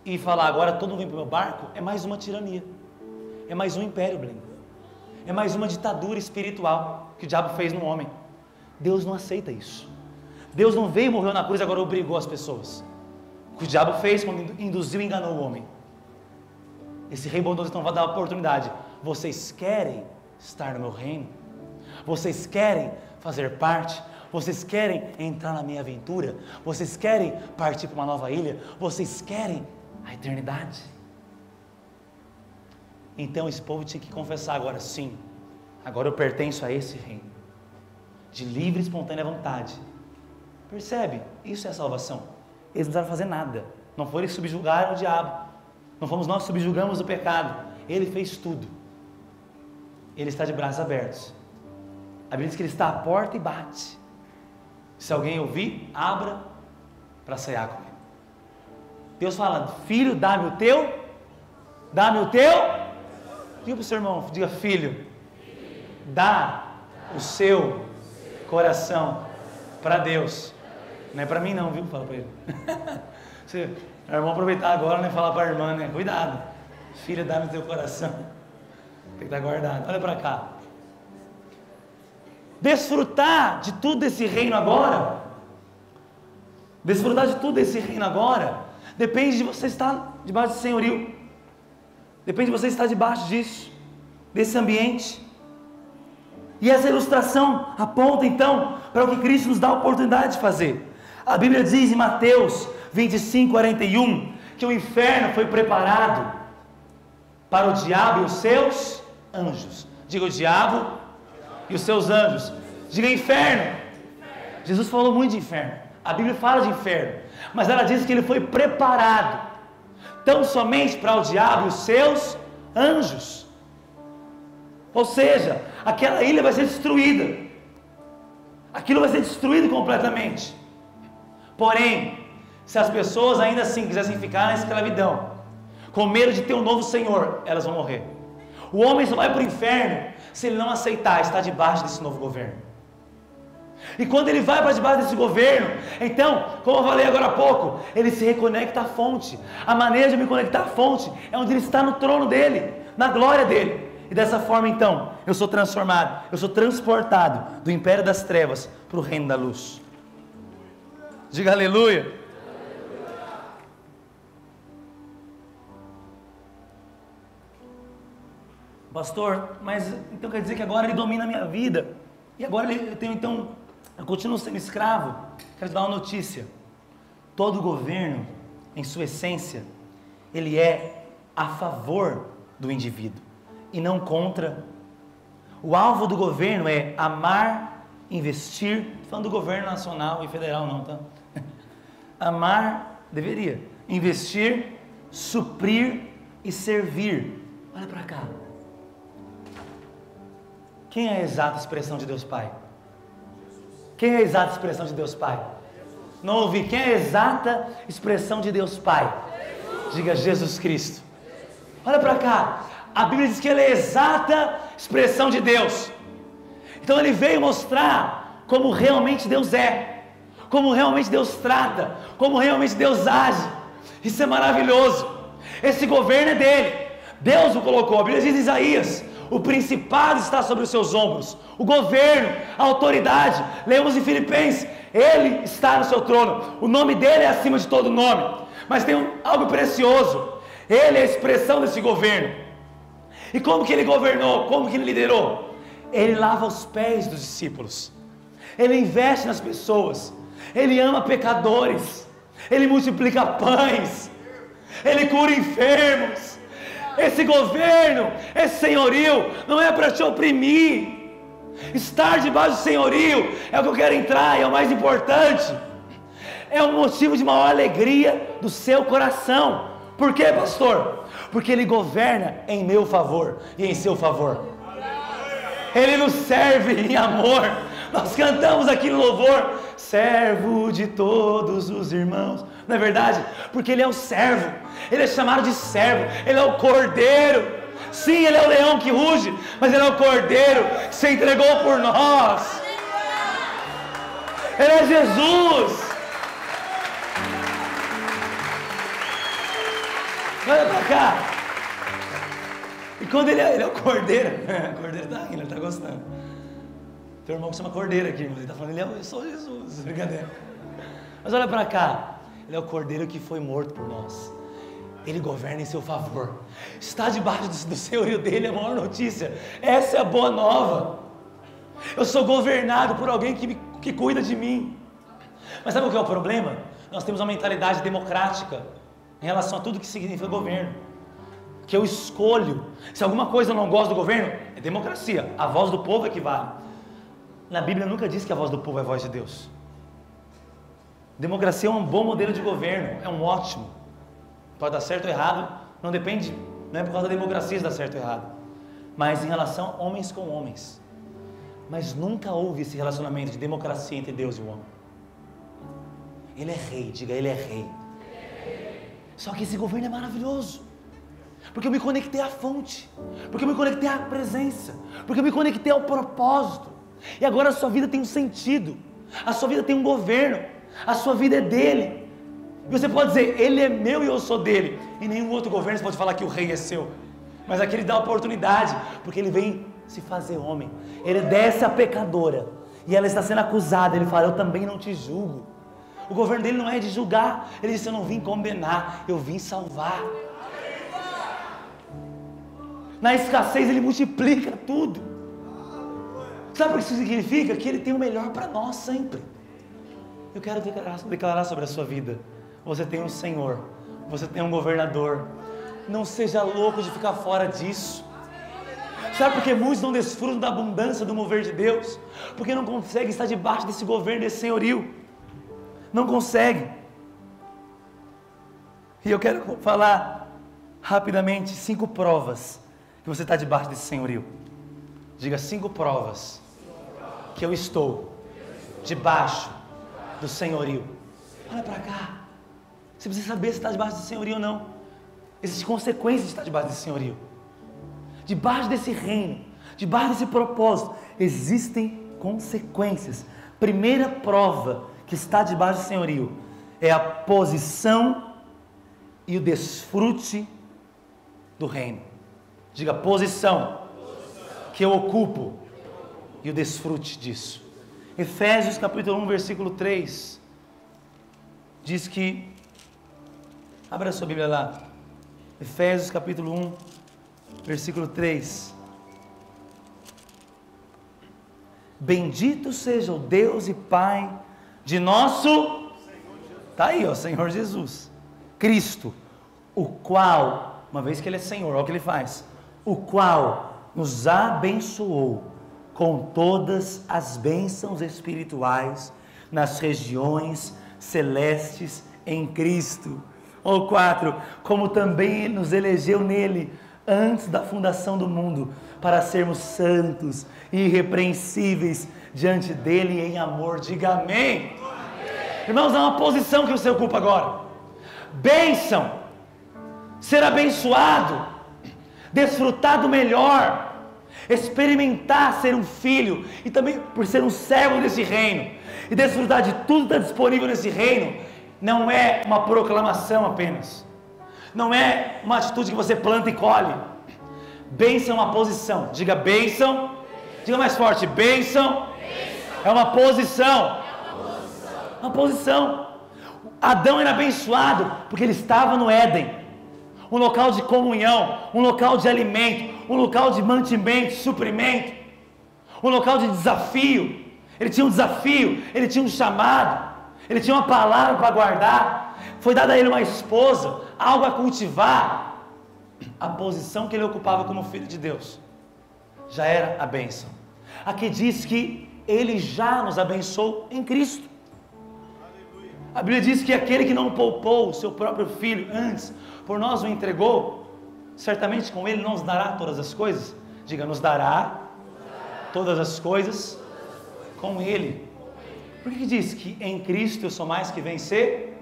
e falar agora todo mundo vem para o meu barco, é mais uma tirania, é mais um império, Blenco, é mais uma ditadura espiritual que o diabo fez no homem. Deus não aceita isso. Deus não veio e morreu na cruz e agora obrigou as pessoas. O que o diabo fez quando induziu e enganou o homem. Esse Rei bondoso então vai dar a oportunidade. Vocês querem estar no meu reino? Vocês querem fazer parte? Vocês querem entrar na minha aventura? Vocês querem partir para uma nova ilha? Vocês querem a eternidade? Então esse povo tinha que confessar agora: sim, agora eu pertenço a esse reino, de livre e espontânea vontade. Percebe? Isso é a salvação. Eles não precisaram fazer nada, não foram eles subjugar o diabo, não fomos nós que subjugamos o pecado, ele fez tudo. Ele está de braços abertos. A Bíblia diz que ele está à porta e bate. Se alguém ouvir, abra para cear com ele. Deus fala: filho, dá-me o teu, dá-me o teu. Diga para o seu irmão, diga: filho, dá o seu coração para Deus. Não é para mim não, viu? Fala para ele. Se o irmão aproveitar agora, né? Falar para a irmã, né? Cuidado. Filho, dá-me o teu coração. Tem que estar guardado. Olha para cá. Desfrutar de tudo desse reino agora, depende de você estar debaixo do senhorio, depende de você estar debaixo disso, desse ambiente. E essa ilustração aponta então para o que Cristo nos dá a oportunidade de fazer. A Bíblia diz em Mateus 25:41 que o inferno foi preparado para o diabo e os seus anjos. Diga: o diabo e os seus anjos. Diga: inferno. Jesus falou muito de inferno. A Bíblia fala de inferno, mas ela diz que ele foi preparado tão somente para o diabo e os seus anjos. Ou seja, aquela ilha vai ser destruída, aquilo vai ser destruído completamente. Porém, se as pessoas ainda assim quisessem ficar na escravidão, com medo de ter um novo Senhor, elas vão morrer. O homem só vai para o inferno se ele não aceitar estar debaixo desse novo governo. E quando ele vai para debaixo desse governo, então, como eu falei agora há pouco, ele se reconecta à fonte. A maneira de me conectar à fonte é onde ele está, no trono dele, na glória dele. E dessa forma então, eu sou transformado, eu sou transportado do império das trevas para o reino da luz. Diga aleluia. Pastor, mas então quer dizer que agora ele domina a minha vida, e agora eu continuo sendo escravo? Quero te dar uma notícia: todo governo, em sua essência, ele é a favor do indivíduo e não contra. O alvo do governo é amar, investir, falando do governo nacional e federal não, tá? Amar, deveria, investir, suprir e servir. Olha para cá. Quem é a exata expressão de Deus Pai? Quem é a exata expressão de Deus Pai? Não ouvi. Quem é a exata expressão de Deus Pai? Diga: Jesus Cristo. Olha para cá. A Bíblia diz que Ele é a exata expressão de Deus. Então Ele veio mostrar como realmente Deus é, como realmente Deus trata, como realmente Deus age. Isso é maravilhoso. Esse governo é dele. Deus o colocou. A Bíblia diz em Isaías: o principado está sobre os seus ombros, o governo, a autoridade. Lemos em Filipenses: ele está no seu trono, o nome dele é acima de todo nome. Mas tem algo precioso: ele é a expressão desse governo. E como que ele governou? Como que ele liderou? Ele lava os pés dos discípulos, ele investe nas pessoas, ele ama pecadores, ele multiplica pães, ele cura enfermos. Esse governo, esse senhorio, não é para te oprimir. Estar debaixo do senhorio é o que eu quero entrar, é o mais importante. É um motivo de maior alegria do seu coração. Por quê, pastor? Porque ele governa em meu favor e em seu favor. Ele nos serve em amor, Nós cantamos aqui no louvor, servo de todos os irmãos. Não é verdade? Porque Ele é o servo, Ele é chamado de servo, Ele é o cordeiro. Sim, Ele é o leão que ruge, mas Ele é o cordeiro que se entregou por nós. Ele é Jesus. Olha pra cá. E quando ele é o cordeiro, o cordeiro tá rindo, ele tá gostando. Teu irmão que chama cordeiro aqui, ele tá falando, eu sou Jesus, brincadeira. Mas olha pra cá, Ele é o cordeiro que foi morto por nós. Ele governa em seu favor. Está debaixo do senhorio dele, é a maior notícia. Essa é a boa nova. Eu sou governado por alguém que cuida de mim. Mas sabe o que é o problema? Nós temos uma mentalidade democrática em relação a tudo que significa governo. Que eu escolho. Se alguma coisa eu não gosto do governo, é democracia. A voz do povo é que vale. Na Bíblia nunca diz que a voz do povo é a voz de Deus. Democracia é um bom modelo de governo, é um ótimo. Pode dar certo ou errado, não depende, não é por causa da democracia se dá certo ou errado. Mas em relação a homens com homens. Mas nunca houve esse relacionamento de democracia entre Deus e o homem. Ele é rei, diga, Ele é rei. Só que esse governo é maravilhoso. Porque eu me conectei à fonte. Porque eu me conectei à presença. Porque eu me conectei ao propósito. E agora a sua vida tem um sentido. A sua vida tem um governo. A sua vida é dele. E você pode dizer, Ele é meu e eu sou dele. Em nenhum outro governo você pode falar que o rei é seu. Mas aqui Ele dá oportunidade. Porque Ele vem se fazer homem. Ele desce a pecadora. E ela está sendo acusada. Ele fala, eu também não te julgo. O governo dele não é de julgar. Ele disse, eu não vim condenar, eu vim salvar. Na escassez Ele multiplica tudo. Sabe o que isso significa? Que Ele tem o melhor para nós sempre. Eu quero declarar sobre a sua vida. Você tem um Senhor, você tem um governador. Não seja louco de ficar fora disso. Sabe por que muitos não desfrutam da abundância do mover de Deus? Porque não conseguem estar debaixo desse governo, desse senhorio. Não consegue. E eu quero falar rapidamente 5 provas que você está debaixo desse senhorio. Diga 5 provas que eu estou debaixo do senhorio. Olha para cá. Você precisa saber se está debaixo desse senhorio ou não. Existem consequências de estar debaixo desse senhorio. Debaixo desse reino, debaixo desse propósito, existem consequências. Primeira prova que está debaixo do senhorio é a posição e o desfrute do reino. Diga posição que eu ocupo e o desfrute disso. Efésios capítulo 1 versículo 3 diz que, abra a sua Bíblia lá, Efésios capítulo 1 versículo 3. Bendito seja o Deus e Pai de nosso, está aí, ó, Senhor Jesus, Cristo, o qual, uma vez que Ele é Senhor, olha o que Ele faz, o qual nos abençoou com todas as bênçãos espirituais nas regiões celestes em Cristo. Ou 4, como também nos elegeu nele antes da fundação do mundo, para sermos santos e irrepreensíveis diante dele em amor. Diga amém. Irmãos, é uma posição que você ocupa agora. Bênção, ser abençoado, desfrutar do melhor, experimentar ser um filho e também por ser um servo desse reino e desfrutar de tudo que está disponível nesse reino. Não é uma proclamação apenas, não é uma atitude que você planta e colhe. Bênção é uma posição. Diga bênção. Diga mais forte, bênção. É uma posição. Uma posição. Adão era abençoado porque ele estava no Éden, um local de comunhão, um local de alimento, um local de mantimento, suprimento, um local de desafio. Ele tinha um desafio, ele tinha um chamado, ele tinha uma palavra para guardar, foi dada a ele uma esposa, algo a cultivar. A posição que ele ocupava como filho de Deus já era a bênção. Aqui diz que ele já nos abençoou em Cristo. A Bíblia diz que aquele que não poupou o seu próprio filho antes, por nós o entregou, certamente com ele nos dará todas as coisas. Diga, nos dará todas as coisas com Ele. Por que diz que em Cristo eu sou mais que vencer?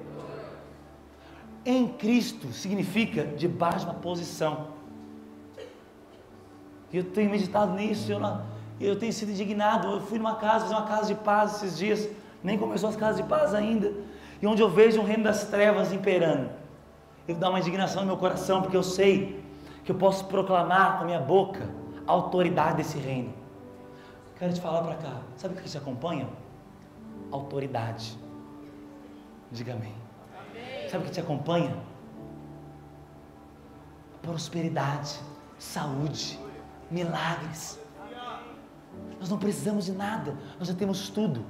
Em Cristo significa debaixo de uma posição. E eu tenho meditado nisso, eu tenho sido indignado. Eu fui numa casa, fiz uma casa de paz esses dias, nem começou as casas de paz ainda, e onde eu vejo um reino das trevas imperando. Eu dou uma indignação no meu coração, porque eu sei que eu posso proclamar com a minha boca a autoridade desse reino. Quero te falar para cá, sabe o que te acompanha? Autoridade. Diga amém. Sabe o que te acompanha? Prosperidade, saúde, milagres. Nós não precisamos de nada, nós já temos tudo.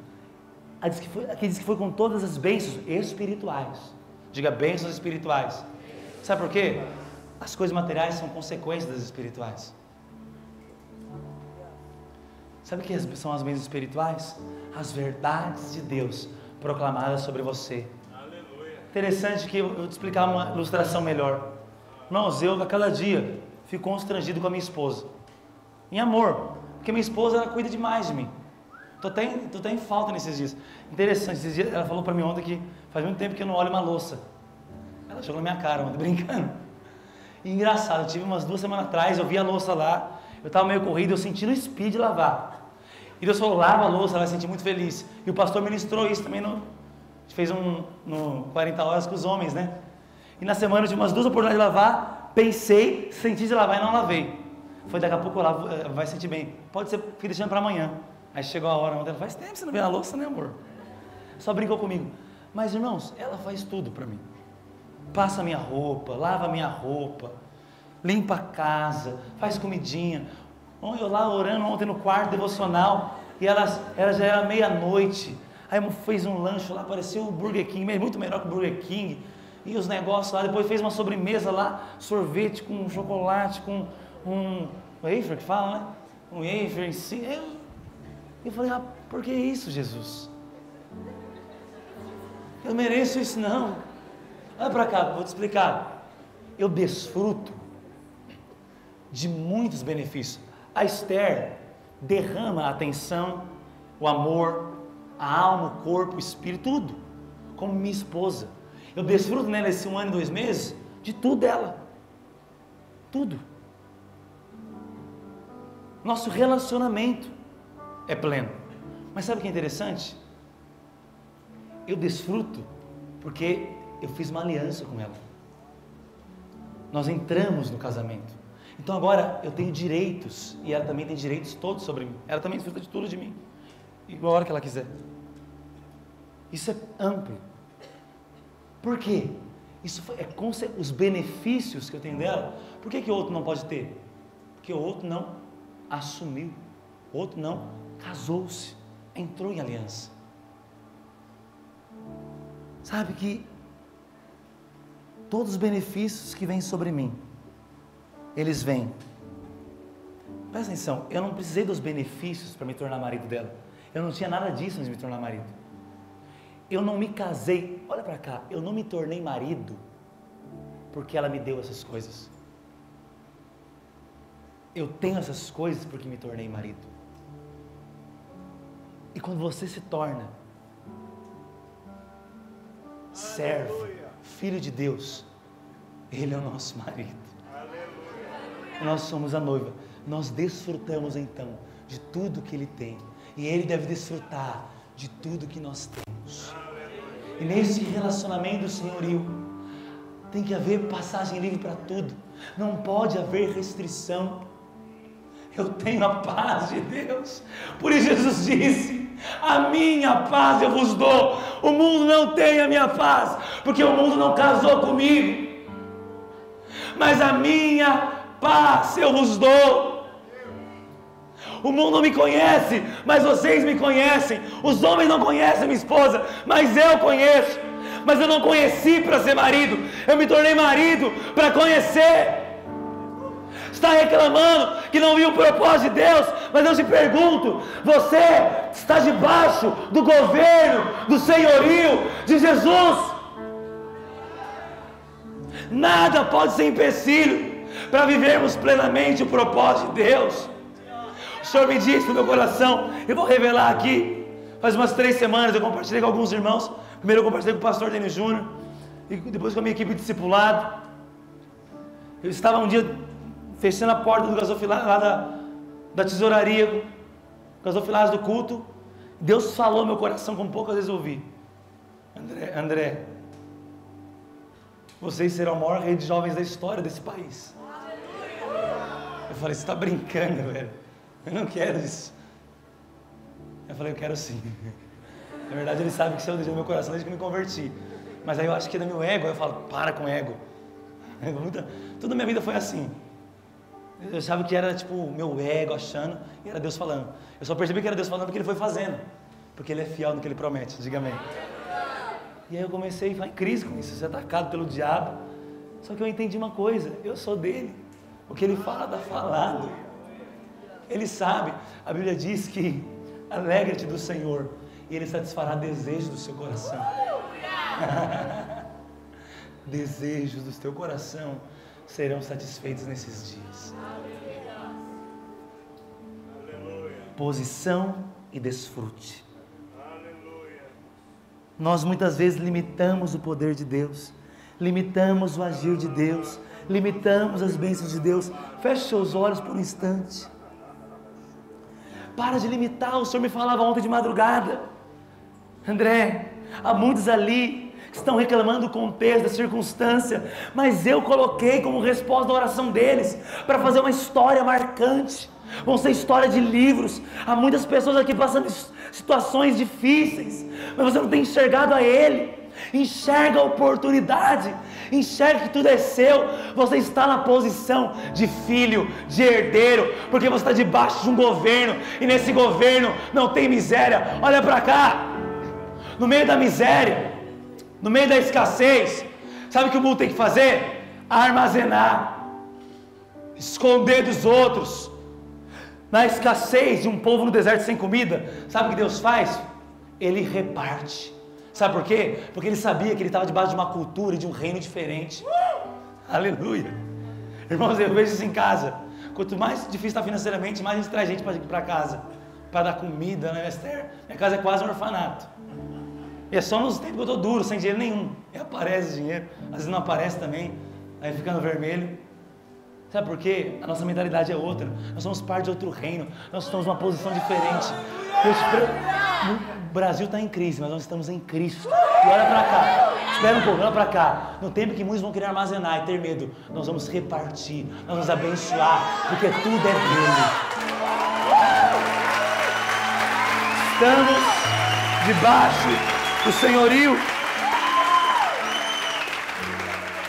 Aqui diz que foi com todas as bênçãos espirituais. Diga bênçãos espirituais. Sabe por quê? As coisas materiais são consequências das espirituais. Sabe o que são as bênçãos espirituais? As verdades de Deus proclamadas sobre você. Aleluia. Interessante que eu vou te explicar uma ilustração melhor. Irmãos, eu a cada dia fico constrangido com a minha esposa. Em amor, porque minha esposa ela cuida demais de mim. Tô até em falta nesses dias. Interessante, esses dias ela falou para mim ontem que faz muito tempo que eu não olho uma louça. Ela jogou na minha cara ontem, brincando. E engraçado, eu tive umas 2 semanas atrás, eu vi a louça lá, eu estava meio corrido, eu senti no speed lavar. E Deus falou, lava a louça, ela vai se sentir muito feliz. E o pastor ministrou isso também, a gente fez no 40 horas com os homens, né? E na semana eu tive umas 2 oportunidades de lavar, pensei, senti de lavar e não lavei. Foi daqui a pouco eu lavo, vai sentir bem. Pode ser, fiquei deixando para amanhã. Aí chegou a hora, ela faz tempo que você não vê a louça, né amor? Só brincou comigo. Mas irmãos, ela faz tudo para mim. Passa a minha roupa, lava a minha roupa, limpa a casa, faz comidinha. Eu lá orando ontem no quarto devocional, e ela já era meia-noite, aí fez um lanche lá, parecia o Burger King, muito melhor que o Burger King, e os negócios lá, depois fez uma sobremesa lá, sorvete com chocolate, com um wafer que fala, né? Um wafer em si. Eu falei, por que isso, Jesus? Eu mereço isso não. Olha para cá, vou te explicar. Eu desfruto de muitos benefícios. A Esther derrama a atenção, o amor, a alma, o corpo, o espírito, tudo, como minha esposa. Eu desfruto nela esse 1 ano e 2 meses de tudo dela. Tudo. Nosso relacionamento é pleno. Mas sabe o que é interessante? Eu desfruto porque eu fiz uma aliança com ela. Nós entramos no casamento. Então agora eu tenho direitos e ela também tem direitos todos sobre mim. Ela também desfruta de tudo de mim, igual a hora que ela quiser. Isso é amplo. Por quê? Isso é os benefícios que eu tenho dela. Por que o outro não pode ter? Porque o outro não assumiu, o outro não casou-se, entrou em aliança. Sabe que todos os benefícios que vêm sobre mim, eles vêm. Presta atenção, eu não precisei dos benefícios para me tornar marido dela. Eu não tinha nada disso antes de me tornar marido. Eu não me casei, olha para cá, eu não me tornei marido porque ela me deu essas coisas. Eu tenho essas coisas porque me tornei marido. E quando você se torna servo, filho de Deus, Ele é o nosso marido. Nós somos a noiva. Nós desfrutamos então de tudo que Ele tem. E Ele deve desfrutar de tudo que nós temos. E nesse relacionamento senhorio, tem que haver passagem livre para tudo. Não pode haver restrição. Eu tenho a paz de Deus. Por isso Jesus disse, a minha paz eu vos dou. O mundo não tem a minha paz, porque o mundo não casou comigo. Mas a minha paz eu vos dou. O mundo não me conhece, mas vocês me conhecem. Os homens não conhecem minha esposa, mas eu conheço. Mas eu não conheci para ser marido, eu me tornei marido para conhecer. Está reclamando que não viu o propósito de Deus, mas eu te pergunto, você está debaixo do governo, do senhorio de Jesus. Nada pode ser empecilho para vivermos plenamente o propósito de Deus. O Senhor me disse no meu coração, eu vou revelar aqui, Faz umas 3 semanas eu compartilhei com alguns irmãos. Primeiro eu compartilhei com o pastor Denis Júnior, e depois com a minha equipe de discipulado. Eu estava um dia fechando a porta do gasofilácio lá da tesouraria, gasofilácio do culto. Deus falou no meu coração como poucas vezes eu ouvi. André, vocês serão a maior rede de jovens da história desse país. Eu falei, você está brincando, velho. Eu não quero isso. Eu falei, eu quero sim. Na verdade, ele sabe que isso é o desejo do meu coração desde que eu me converti. Mas aí eu acho que é do meu ego. Aí eu falo, para com ego. Toda a minha vida foi assim. Eu achava que era tipo o meu ego achando, e era Deus falando. Eu só percebi que era Deus falando porque Ele foi fazendo. Porque Ele é fiel no que Ele promete, diga amém. E aí eu comecei a ficar em crise com isso, ser atacado pelo diabo. Só que eu entendi uma coisa, eu sou dele. O que Ele fala, está falado. Ele sabe, a Bíblia diz que alegra-te do Senhor e Ele satisfará desejos do seu coração. Desejos do teu coração serão satisfeitos nesses dias. Posição e desfrute. Nós muitas vezes limitamos o poder de Deus, limitamos o agir de Deus, limitamos as bênçãos de Deus. Feche seus olhos por um instante. Para de limitar. O Senhor me falava ontem de madrugada, André, há muitos ali que estão reclamando do contexto, da circunstância, mas eu coloquei como resposta da oração deles para fazer uma história marcante. Vão ser história de livros. Há muitas pessoas aqui passando situações difíceis, mas você não tem enxergado a Ele. Enxerga a oportunidade, enxerga que tudo é seu. Você está na posição de filho, de herdeiro, porque você está debaixo de um governo, e nesse governo não tem miséria. Olha para cá, no meio da miséria, no meio da escassez, sabe o que o mundo tem que fazer? Armazenar, esconder dos outros. Na escassez de um povo no deserto sem comida, sabe o que Deus faz? Ele reparte. Sabe por quê? Porque Ele sabia que ele estava debaixo de uma cultura, de um reino diferente. Aleluia. Irmãos, eu vejo isso em casa. Quanto mais difícil está financeiramente, mais a gente traz gente para casa, para dar comida, né, Esther? Minha casa é quase um orfanato. E é só nos tempos que eu estou duro, sem dinheiro nenhum. E aparece dinheiro, às vezes não aparece também, aí fica no vermelho. Sabe por quê? A nossa mentalidade é outra. Nós somos parte de outro reino. Nós estamos numa posição diferente. O Brasil está em crise, mas nós estamos em Cristo. E olha para cá. Espera um pouco, olha para cá. No tempo que muitos vão querer armazenar e ter medo, nós vamos repartir, nós vamos abençoar, porque tudo é dele. Estamos debaixo do senhorio.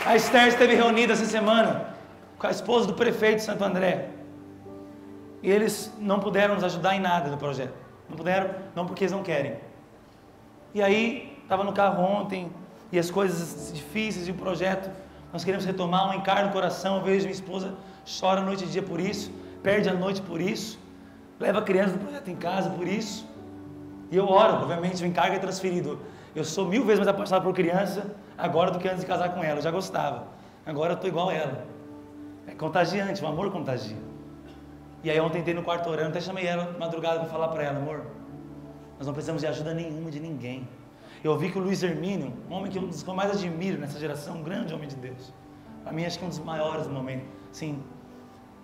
A Esther esteve reunida essa semana com a esposa do prefeito de Santo André, e eles não puderam nos ajudar em nada no projeto. Não puderam, não porque eles não querem. E aí, estava no carro ontem, e as coisas difíceis de um projeto, nós queremos retomar, um encargo no coração. Eu vejo minha esposa, chora noite e dia por isso, perde a noite por isso, leva a criança do projeto em casa por isso, e eu oro. Obviamente o encargo é transferido. Eu sou 1000 vezes mais apaixonado por criança agora do que antes de casar com ela. Eu já gostava, agora eu estou igual a ela. É contagiante, o amor contagia. E aí ontem entrei no quarto orando, até chamei ela de madrugada para falar para ela: amor, nós não precisamos de ajuda nenhuma de ninguém. Eu ouvi que o Luiz Hermínio, um homem que eu mais admiro nessa geração, um grande homem de Deus, para mim acho que é um dos maiores do momento, sim,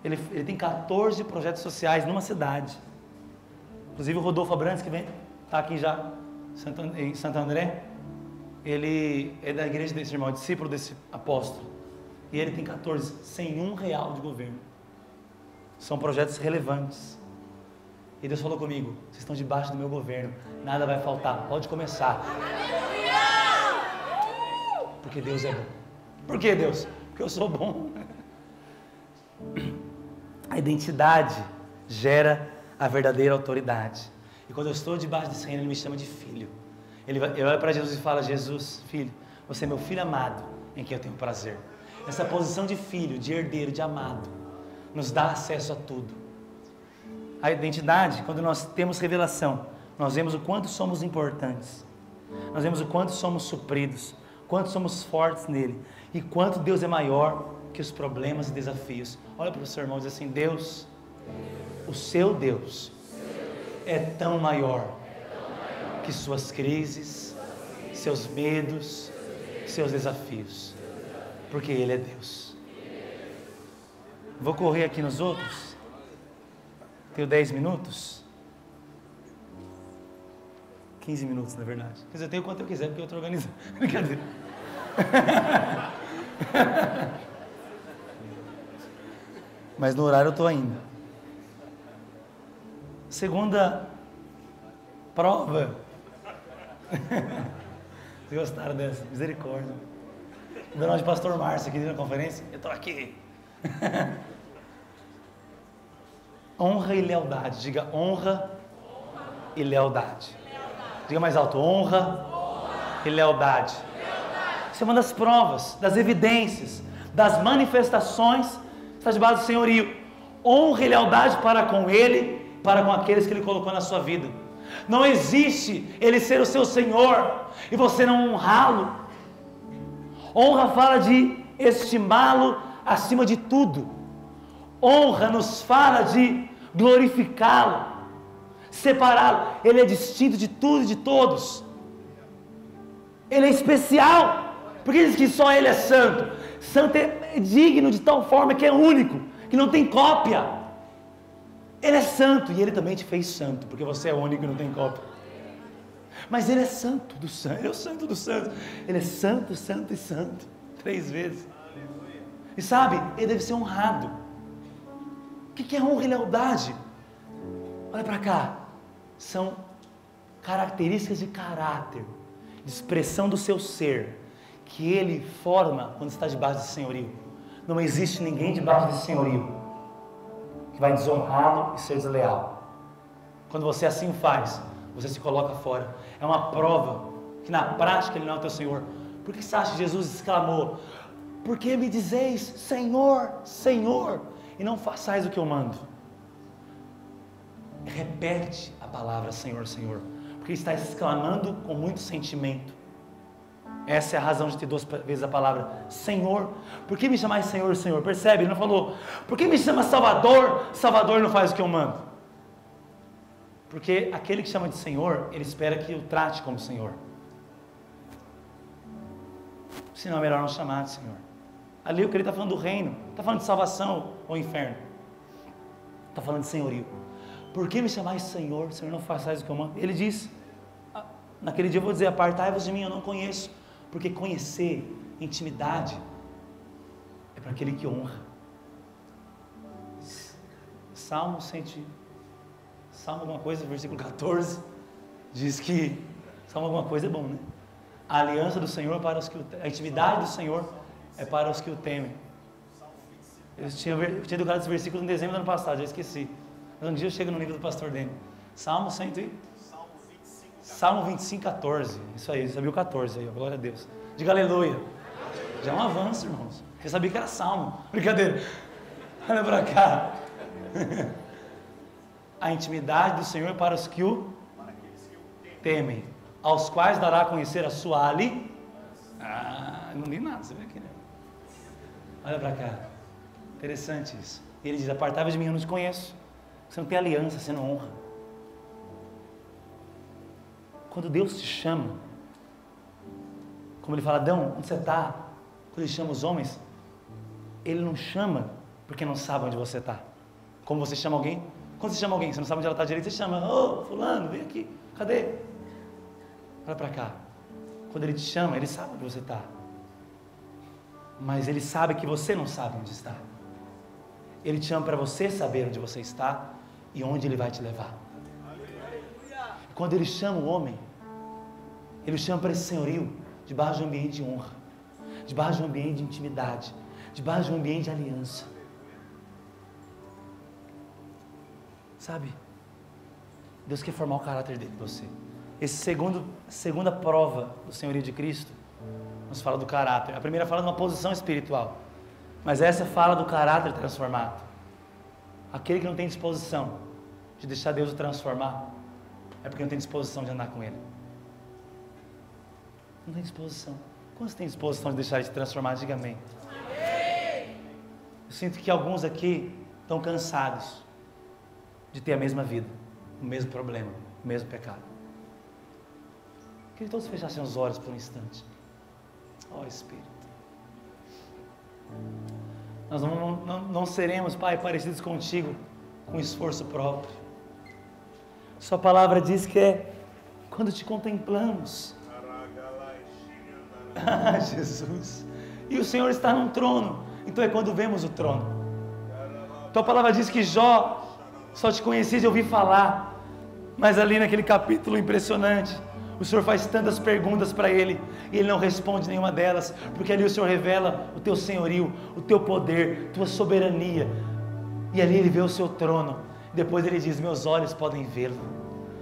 ele tem 14 projetos sociais numa cidade. Inclusive o Rodolfo Abrantes, que está aqui já em Santo André, ele é da igreja desse irmão, discípulo desse apóstolo. E ele tem 14, sem R$1 de governo. São projetos relevantes. E Deus falou comigo: vocês estão debaixo do meu governo, nada vai faltar, pode começar. Porque Deus é bom. Por que Deus? Porque eu sou bom. A identidade gera a verdadeira autoridade. E quando eu estou debaixo desse reino, Ele me chama de filho. Ele olha para Jesus e fala: Jesus, filho, você é meu filho amado, em quem eu tenho prazer. Essa posição de filho, de herdeiro, de amado, nos dá acesso a tudo. A identidade, quando nós temos revelação, nós vemos o quanto somos importantes, nós vemos o quanto somos supridos, quanto somos fortes nele, e quanto Deus é maior que os problemas e desafios. Olha para o seu irmão e diz assim: Deus, o seu Deus é tão maior que suas crises, seus medos, seus desafios, porque Ele é Deus. Vou correr aqui nos outros. Tenho 10 minutos. 15 minutos, na verdade. Quer dizer, eu tenho quanto eu quiser, porque eu estou organizando. Brincadeira. Mas no horário eu estou ainda. Segunda prova. Vocês gostaram dessa? Misericórdia. Dando aula de pastor Márcio aqui na conferência. Eu estou aqui. Honra e lealdade. Diga honra e lealdade. Diga mais alto. Honra e lealdade. Isso é uma das provas, das evidências, das manifestações que está debaixo do senhorio. Honra e lealdade para com Ele, para com aqueles que Ele colocou na sua vida. Não existe Ele ser o seu Senhor e você não honrá-lo. Honra fala de estimá-lo acima de tudo. Honra nos fala de glorificá-lo, separá-lo. Ele é distinto de tudo e de todos. Ele é especial, porque diz que só Ele é santo. Santo é digno de tal forma que é único, que não tem cópia. Ele é santo e Ele também te fez santo, porque você é único e não tem cópia. Mas Ele é santo do santo, Ele é o santo do santo. Ele é santo, santo e santo, 3 vezes. E sabe, Ele deve ser honrado. O que é honra e lealdade? Olha para cá. São características de caráter, de expressão do seu ser, que Ele forma quando está debaixo desse senhorio. Não existe ninguém debaixo desse senhorio que vai desonrá-lo e ser desleal. Quando você assim faz, você se coloca fora. É uma prova que na prática Ele não é o teu Senhor. Por que você acha que Jesus exclamou: por que me dizeis Senhor, Senhor, e não façais o que eu mando? Repete a palavra Senhor, Senhor, porque está exclamando com muito sentimento. Essa é a razão de ter 2 vezes a palavra Senhor. Por que me chamais Senhor, Senhor? Percebe? Ele não falou: por que me chama Salvador? Salvador não faz o que eu mando. Porque aquele que chama de Senhor, ele espera que o trate como Senhor. Senão é melhor não chamar de Senhor. Ali o que ele está falando do reino, está falando de salvação ou inferno, está falando de senhorio. Por que me chamais Senhor, Senhor, não façais o que eu mando? Ele diz: naquele dia eu vou dizer, apartai-vos de mim, eu não conheço. Porque conhecer, intimidade, é para aquele que honra. Salmo alguma coisa, versículo 14, diz que Salmo alguma coisa é bom, né? A aliança do Senhor para os que o temem, a intimidade do Senhor é para os que o temem. Eu tinha educado esse versículo no dezembro do ano passado, já esqueci. Mas um dia eu chego no nível do pastor dele. Salmo 25, 14. Isso aí, você sabia o 14 aí, glória a Deus. Diga aleluia. Já é um avanço, irmãos. Você sabia que era Salmo. Brincadeira. Olha para cá. A intimidade do Senhor para os que o temem, aos quais dará a conhecer a sua ali. Não li nada, você vê aqui, né? Olha para cá. Interessante isso. E ele diz: apartai-vos de mim, eu não te conheço. Você não tem aliança, você não honra. Quando Deus te chama, como Ele fala: Adão, onde você está? Quando Ele chama os homens, Ele não chama porque não sabe onde você está. Como você chama alguém? Quando você chama alguém, você não sabe onde ela está direito, você chama: ô, fulano, vem aqui, cadê? Olha para cá. Quando Ele te chama, Ele sabe onde você está. Mas Ele sabe que você não sabe onde está. Ele te chama para você saber onde você está e onde Ele vai te levar. Quando Ele chama o homem, Ele chama para esse senhorio, debaixo de um ambiente de honra, debaixo de um ambiente de intimidade, debaixo de um ambiente de aliança. Sabe? Deus quer formar o caráter dele em você. Segunda prova do senhorio de Cristo nos fala do caráter. A primeira fala de uma posição espiritual, mas essa fala do caráter transformado. Aquele que não tem disposição de deixar Deus o transformar, é porque não tem disposição de andar com Ele. Não tem disposição. Quantos têm disposição de deixar Ele te transformar? Diga amém. Eu sinto que alguns aqui estão cansados de ter a mesma vida, o mesmo problema, o mesmo pecado. Queria que todos fechassem os olhos por um instante. Ó Espírito. Nós não seremos, Pai, parecidos contigo com esforço próprio. Sua palavra diz que é quando te contemplamos. Ah, Jesus. E o Senhor está num trono. Então é quando vemos o trono. Tua palavra diz que Jó só te conhecia de ouvir falar. Mas ali naquele capítulo impressionante, o Senhor faz tantas perguntas para ele e ele não responde nenhuma delas, porque ali o Senhor revela o teu senhorio, o teu poder, tua soberania. E ali ele vê o seu trono. Depois ele diz: meus olhos podem vê-lo.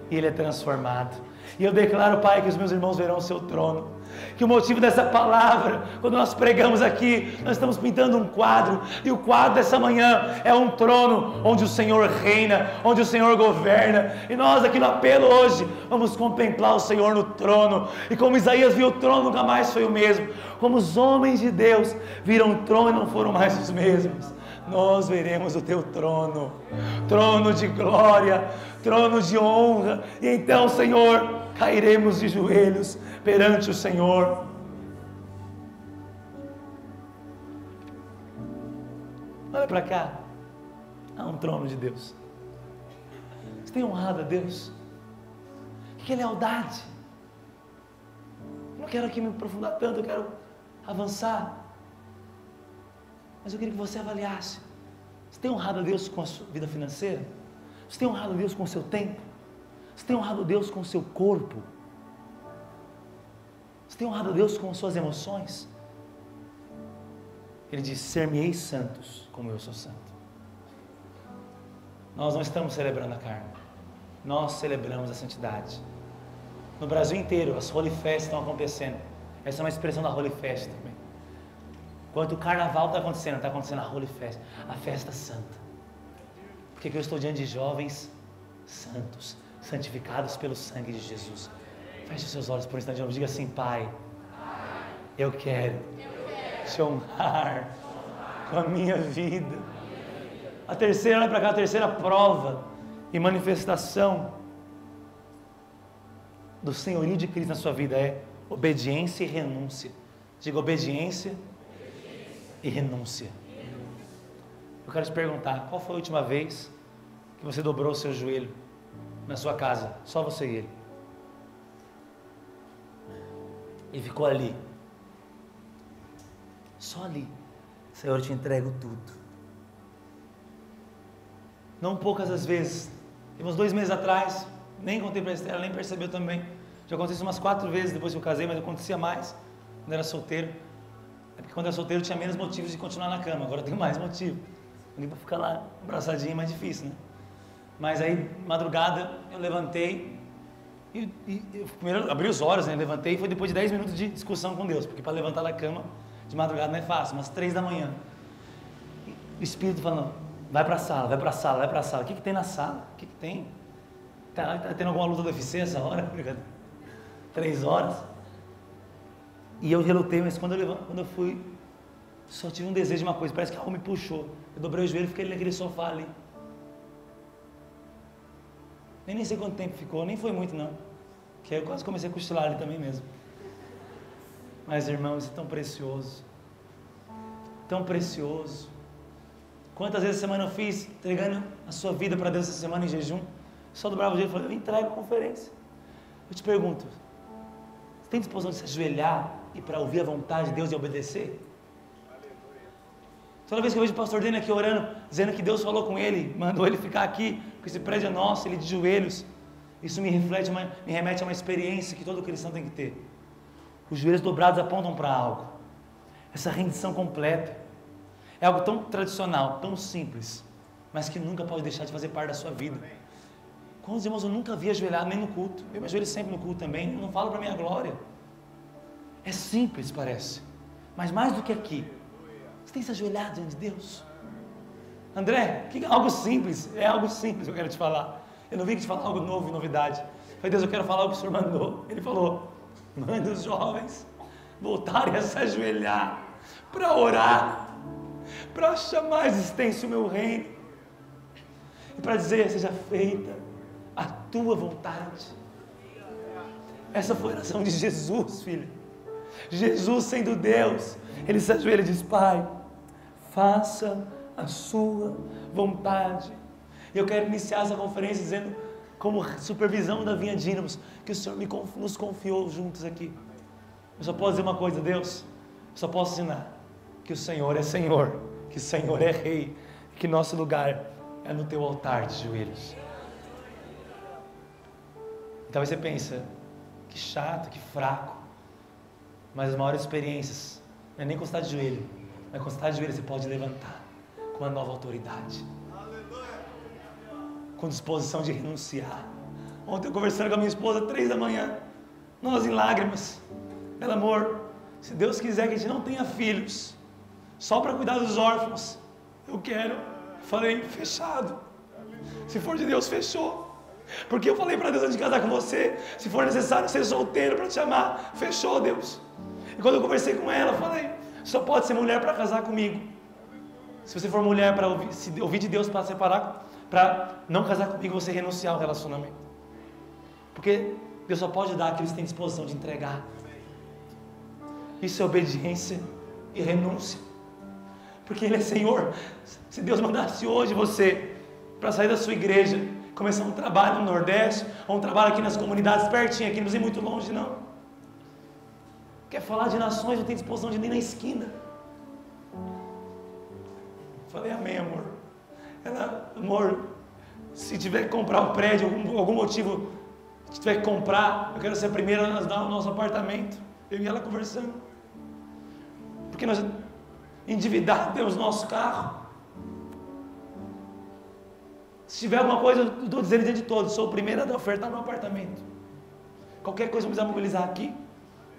E ele é transformado. E eu declaro, Pai, que os meus irmãos verão o seu trono. Que o motivo dessa palavra, quando nós pregamos aqui, nós estamos pintando um quadro. E o quadro dessa manhã é um trono onde o Senhor reina, onde o Senhor governa. E nós aqui no apelo hoje vamos contemplar o Senhor no trono. E como Isaías viu o trono, nunca mais foi o mesmo. Como os homens de Deus viram o trono e não foram mais os mesmos, nós veremos o teu trono, trono de glória, trono de honra. E então, Senhor, cairemos de joelhos perante o Senhor. Olha para cá, há um trono de Deus. Você tem honrado a Deus? O que é lealdade? Eu não quero aqui me aprofundar tanto, eu quero avançar. Mas eu queria que você avaliasse. Você tem honrado a Deus com a sua vida financeira? Você tem honrado a Deus com o seu tempo? Você tem honrado a Deus com o seu corpo? Você tem honrado a Deus com as suas emoções? Ele diz: ser-me-eis santos, como eu sou santo. Nós não estamos celebrando a carne, nós celebramos a santidade. No Brasil inteiro, as Holy Fest estão acontecendo. Essa é uma expressão da Holy Fest também. Enquanto o carnaval está acontecendo a Holy Fest, a festa santa. Porque eu estou diante de jovens santos, santificados pelo sangue de Jesus. Feche os seus olhos por um instante, diga assim: Pai, eu quero te honrar com a minha vida. A terceira, olha para cá, a terceira prova e manifestação do senhorio de Cristo na sua vida é obediência e renúncia. Diga: obediência e renúncia. Eu quero te perguntar, qual foi a última vez que você dobrou o seu joelho na sua casa, só você e ele, e ficou ali, só ali? Senhor, eu te entrego tudo. Não poucas as vezes. Uns 2 meses atrás, nem contei para a Estela, nem percebeu também. Já aconteceu umas 4 vezes depois que eu casei, mas acontecia mais quando era solteiro. É porque quando era solteiro eu tinha menos motivos de continuar na cama, agora eu tenho mais motivo. Para ficar lá abraçadinho é mais difícil, né? Mas aí, madrugada, eu levantei e eu primeiro abri os olhos, né? Levantei e foi depois de 10 minutos de discussão com Deus, porque para levantar da cama de madrugada não é fácil, umas 3 da manhã. E o Espírito falando: vai para a sala, vai para a sala, vai para a sala. O que tem na sala? O que tem? Tá tendo alguma luta do UFC essa hora? 3 horas. E eu relutei, mas quando eu fui, só tive um desejo de uma coisa, parece que a alma me puxou. Eu dobrei o joelho e fiquei naquele sofá ali. Nem sei quanto tempo ficou, nem foi muito não. Que aí eu quase comecei a cochilar ali também mesmo. Mas irmãos, isso é tão precioso. Tão precioso. Quantas vezes a semana eu fiz, entregando a sua vida para Deus essa semana em jejum? Só dobrava o joelho e falava: eu entrego a conferência. Eu te pergunto, você tem disposição de se ajoelhar e para ouvir a vontade de Deus e obedecer? Toda vez que eu vejo o pastor Dene aqui orando, dizendo que Deus falou com ele, mandou ele ficar aqui, porque esse prédio é nosso, ele de joelhos, isso me remete a uma experiência que todo cristão tem que ter. Os joelhos dobrados apontam para algo. Essa rendição completa é algo tão tradicional, tão simples, mas que nunca pode deixar de fazer parte da sua vida. Quantos irmãos eu nunca vi ajoelhado nem no culto? Eu me ajoelho sempre no culto também, eu não falo para minha glória. É simples, parece, mas mais do que aqui, você tem se ajoelhado diante de Deus? André, algo simples, é algo simples que eu quero te falar. Eu não vim aqui te falar algo novo e novidade. Eu falei: Deus, eu quero falar o que o Senhor mandou. Ele falou: manda os jovens voltarem a se ajoelhar para orar, para chamar a existência o meu reino e para dizer: seja feita a tua vontade. Essa foi a oração de Jesus, filho. Jesus sendo Deus, Ele se ajoelha e diz: Pai, faça a sua vontade. E eu quero iniciar essa conferência dizendo, como supervisão da Vinha Dínamos, que o Senhor nos confiou juntos aqui. Eu só posso dizer uma coisa, Deus, eu só posso ensinar que o Senhor é Senhor, que o Senhor é Rei, que nosso lugar é no teu altar de joelhos. E talvez você pense, que chato, que fraco, mas as maiores experiências não é nem quando você está de joelho, mas quando você está de joelho você pode levantar com uma nova autoridade, com disposição de renunciar. Ontem eu conversando com a minha esposa, 3 da manhã, nós em lágrimas, pelo amor, se Deus quiser que a gente não tenha filhos, só para cuidar dos órfãos, eu quero. Falei, fechado. Se for de Deus, fechou. Porque eu falei para Deus antes de casar com você, se for necessário ser solteiro para te amar, fechou, Deus. E quando eu conversei com ela, eu falei, só pode ser mulher para casar comigo. Se você for mulher para ouvir de Deus para separar, para não casar comigo, você renunciar ao relacionamento. Porque Deus só pode dar aquilo que você tem disposição de entregar. Isso é obediência e renúncia. Porque Ele é Senhor. Se Deus mandasse hoje você para sair da sua igreja, começar um trabalho no Nordeste, ou um trabalho aqui nas comunidades pertinho, aqui não precisa ir muito longe não. Quer falar de nações, não tem disposição de ir nem na esquina. Falei, amém, amor. Ela, amor, se tiver que comprar o prédio, algum motivo, se tiver que comprar, eu quero ser a primeira a dar o nosso apartamento. Eu e ela conversando. Porque nós endividados temos nosso carro. Se tiver alguma coisa, eu estou dizendo diante de todos, sou o primeiro a ofertar meu apartamento. Qualquer coisa eu precisar mobilizar aqui,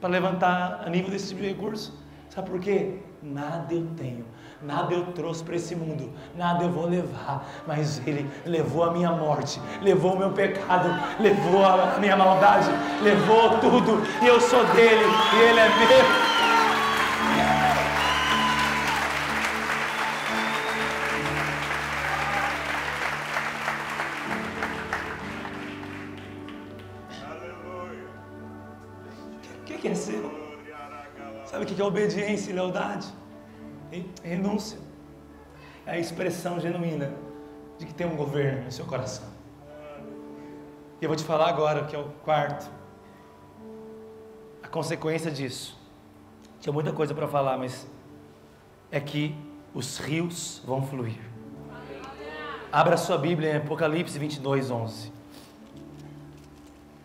para levantar a nível desse tipo de recurso. Sabe por quê? Nada eu tenho, nada eu trouxe para esse mundo, nada eu vou levar, mas Ele levou a minha morte, levou o meu pecado, levou a minha maldade, levou tudo, e eu sou dele, e Ele é meu. O que é ser? Sabe o que é obediência e lealdade? E renúncia. É a expressão genuína de que tem um governo no seu coração. E eu vou te falar agora, que é o quarto. A consequência disso. Tinha muita coisa para falar, mas é que os rios vão fluir. Abra sua Bíblia em Apocalipse 22:11.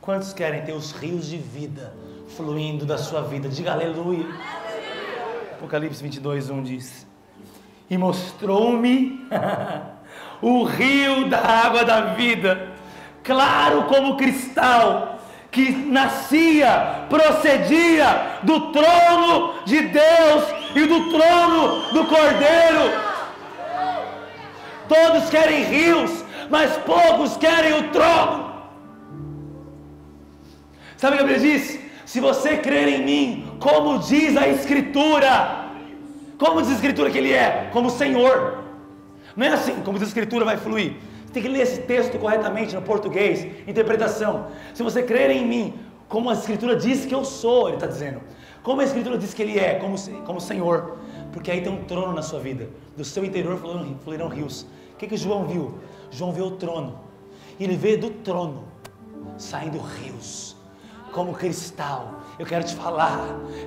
Quantos querem ter os rios de vida fluindo da sua vida? Diga aleluia. Apocalipse 22:1 diz: e mostrou-me o rio da água da vida, claro como cristal, que nascia, procedia do trono de Deus e do trono do Cordeiro. Todos querem rios, mas poucos querem o trono. Sabe o que a Bíblia diz? Se você crer em mim, como diz a Escritura, como diz a Escritura que Ele é? Como Senhor. Não é assim, como diz a Escritura vai fluir. Você tem que ler esse texto corretamente no português, interpretação. Se você crer em mim, como a Escritura diz que eu sou, Ele está dizendo. Como a Escritura diz que Ele é, como Senhor. Porque aí tem um trono na sua vida. Do seu interior fluirão rios. O que João viu? João viu o trono. E ele vê do trono saindo rios. Como cristal. Eu quero te falar,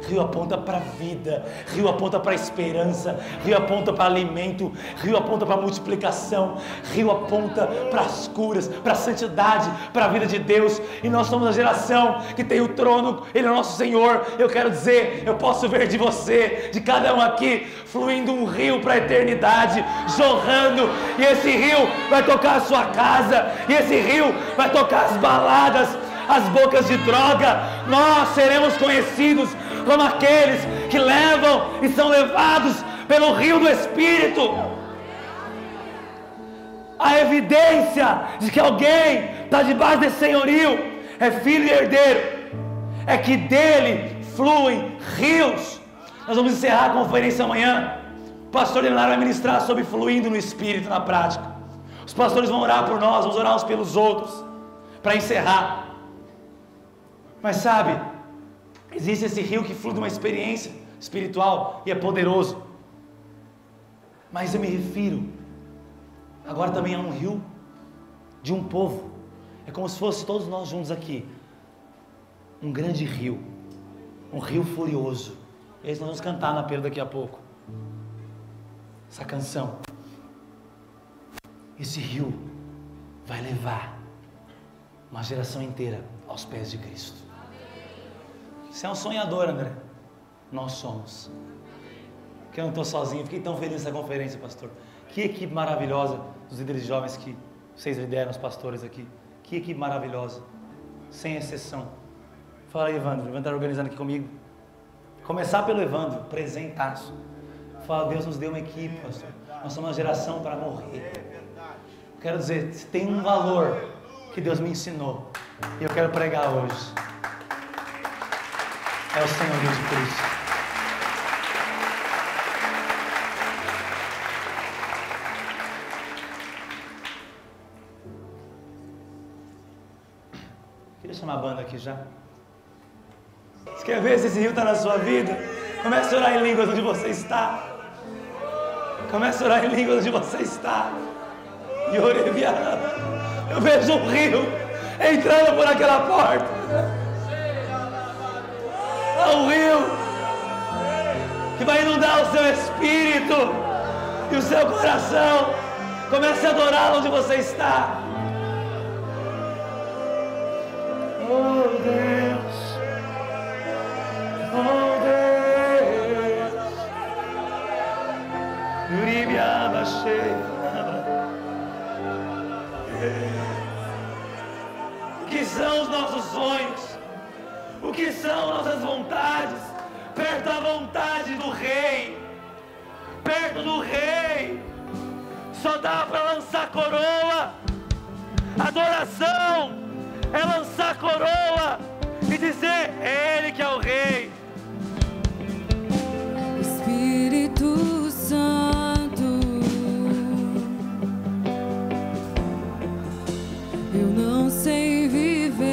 rio aponta para a vida, rio aponta para a esperança, rio aponta para alimento, rio aponta para a multiplicação, rio aponta para as curas, para a santidade, para a vida de Deus. E nós somos a geração que tem o trono, Ele é o nosso Senhor. Eu quero dizer, eu posso ver de você, de cada um aqui, fluindo um rio para a eternidade, jorrando, e esse rio vai tocar a sua casa, e esse rio vai tocar as baladas, as bocas de droga. Nós seremos conhecidos como aqueles que levam e são levados pelo rio do Espírito. A evidência de que alguém está debaixo desse senhorio, é filho e herdeiro, é que dele fluem rios. Nós vamos encerrar a conferência amanhã. O pastor Leonardo vai ministrar sobre fluindo no Espírito na prática. Os pastores vão orar por nós, vamos orar uns pelos outros, para encerrar. Mas sabe, existe esse rio que flui de uma experiência espiritual e é poderoso. Mas eu me refiro, agora também a um rio de um povo. É como se fosse todos nós juntos aqui. Um grande rio. Um rio furioso. Esse nós vamos cantar na Pedro daqui a pouco. Essa canção. Esse rio vai levar uma geração inteira aos pés de Cristo. Você é um sonhador, André. Nós somos. Porque eu não estou sozinho. Fiquei tão feliz nessa conferência, pastor. Que equipe maravilhosa dos líderes jovens que vocês lideram, os pastores aqui. Que equipe maravilhosa. Sem exceção. Fala aí, Evandro. O Evandro está organizando aqui comigo. Começar pelo Evandro. Presentaço. Fala, Deus nos deu uma equipe, pastor. Nós somos uma geração para morrer. Quero dizer, se tem um valor que Deus me ensinou e eu quero pregar hoje, é o Senhor Jesus Cristo. Queria chamar a banda aqui já. Você quer ver se esse rio está na sua vida? Comece a orar em línguas onde você está. Comece a orar em línguas onde você está. E eu vejo um rio entrando por aquela porta. É um rio que vai inundar o seu espírito e o seu coração. Comece a adorar onde você está. Oh Deus, oh Deus, Yuribiaba cheia. O que são os nossos sonhos? O que são nossas vontades? Perto da vontade do Rei, perto do Rei, só dá para lançar coroa. Adoração é lançar coroa e dizer: é Ele que é o Rei. Espírito Santo, eu não sei viver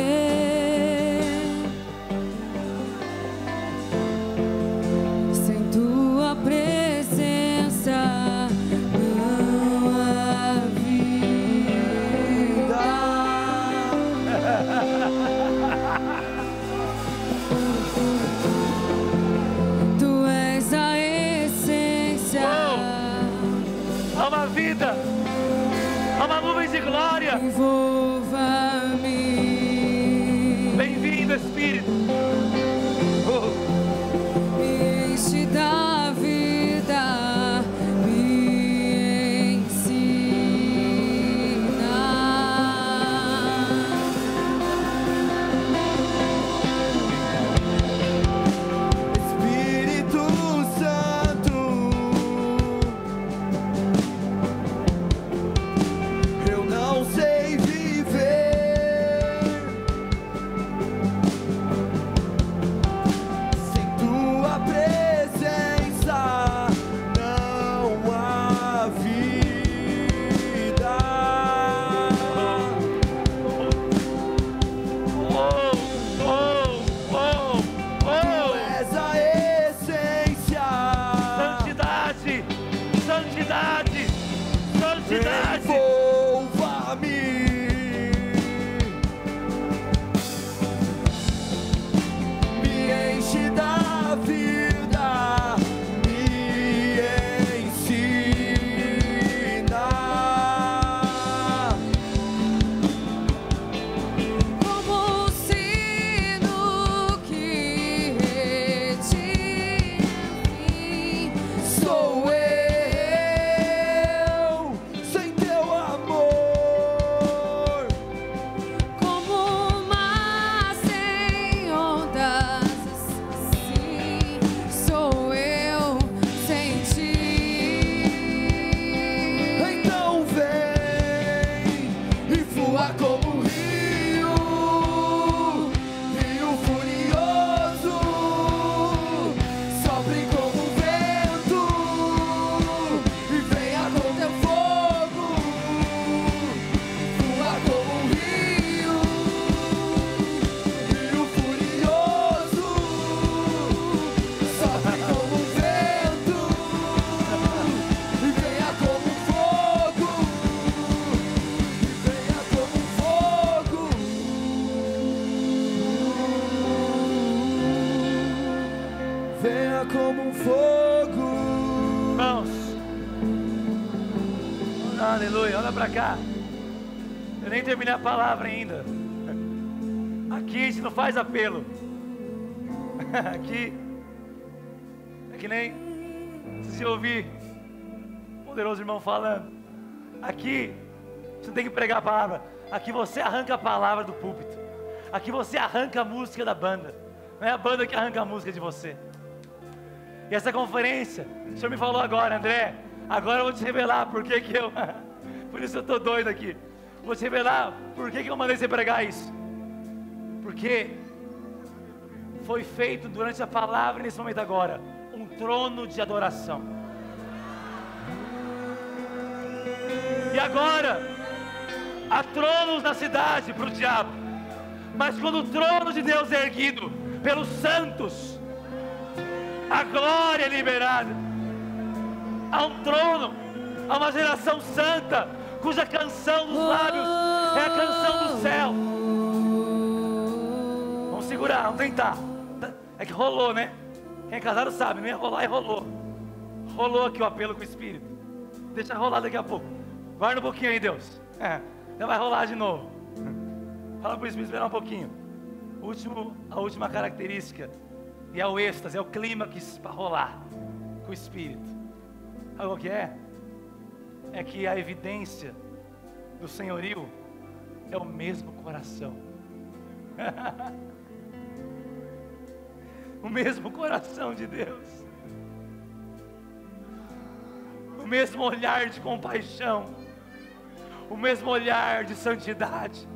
sem tua presença, não há vida. Tu és a essência. Há uma vida, há uma nuvem de glória. Envolva-me. Bem-vindo, Espírito. Me enche da vida, me ensina. Espírito Santo, eu não sei viver sem tua presença, não há vida. Tu és a essência. Santidade, santidade, santidade. Envolva-me. Me enche da vida, me ensina. Como um sino que retira, enfim, Sou eu, sem venha como um fogo. Irmãos, aleluia, olha pra cá. Eu nem terminei a palavra ainda. Aqui a gente não faz apelo. Aqui é que nem se ouvir o poderoso irmão falando. Aqui você não tem que pregar a palavra. Aqui você arranca a palavra do púlpito. Aqui você arranca a música da banda. Não é a banda que arranca a música de você. E essa conferência, o Senhor me falou agora, André, agora eu vou te revelar por que eu por isso eu estou doido aqui. Vou te revelar por que eu mandei você pregar isso. Porque foi feito durante a palavra, nesse momento agora, um trono de adoração. E agora, há tronos na cidade para o diabo, mas quando o trono de Deus é erguido pelos santos, a glória é liberada. Há um trono, há uma geração santa, cuja canção dos lábios é a canção do céu. Vamos segurar, vamos tentar. É que rolou, né? Quem é casado sabe, não ia rolar e rolou. Rolou aqui o apelo com o Espírito. Deixa rolar daqui a pouco. Guarda um pouquinho aí, Deus. Já vai rolar de novo. Fala para o Espírito esperar um pouquinho. A última característica, e é o êxtase, é o clímax para rolar com o Espírito. Sabe o que é? É que a evidência do senhorio é o mesmo coração. O mesmo coração de Deus. O mesmo olhar de compaixão. O mesmo olhar de santidade.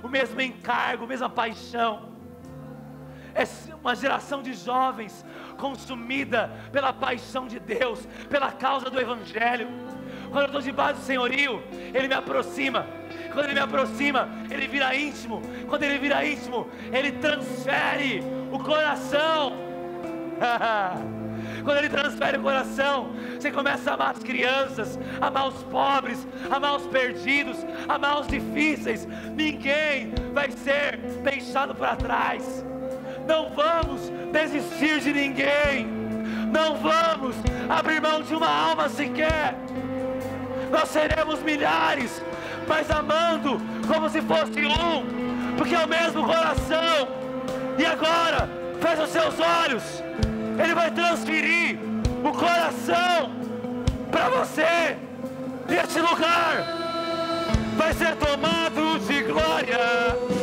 O mesmo encargo, a mesma paixão. É uma geração de jovens consumida pela paixão de Deus, pela causa do Evangelho. Quando eu estou debaixo do senhorio, Ele me aproxima. Quando Ele me aproxima, Ele vira íntimo. Quando Ele vira íntimo, Ele transfere o coração. Quando Ele transfere o coração, você começa a amar as crianças, amar os pobres, amar os perdidos, amar os difíceis. Ninguém vai ser deixado para trás. Não vamos desistir de ninguém. Não vamos abrir mão de uma alma sequer. Nós seremos milhares, mas amando como se fosse um, porque é o mesmo coração. E agora, fecha os seus olhos. Ele vai transferir o coração para você. E este lugar vai ser tomado de glória.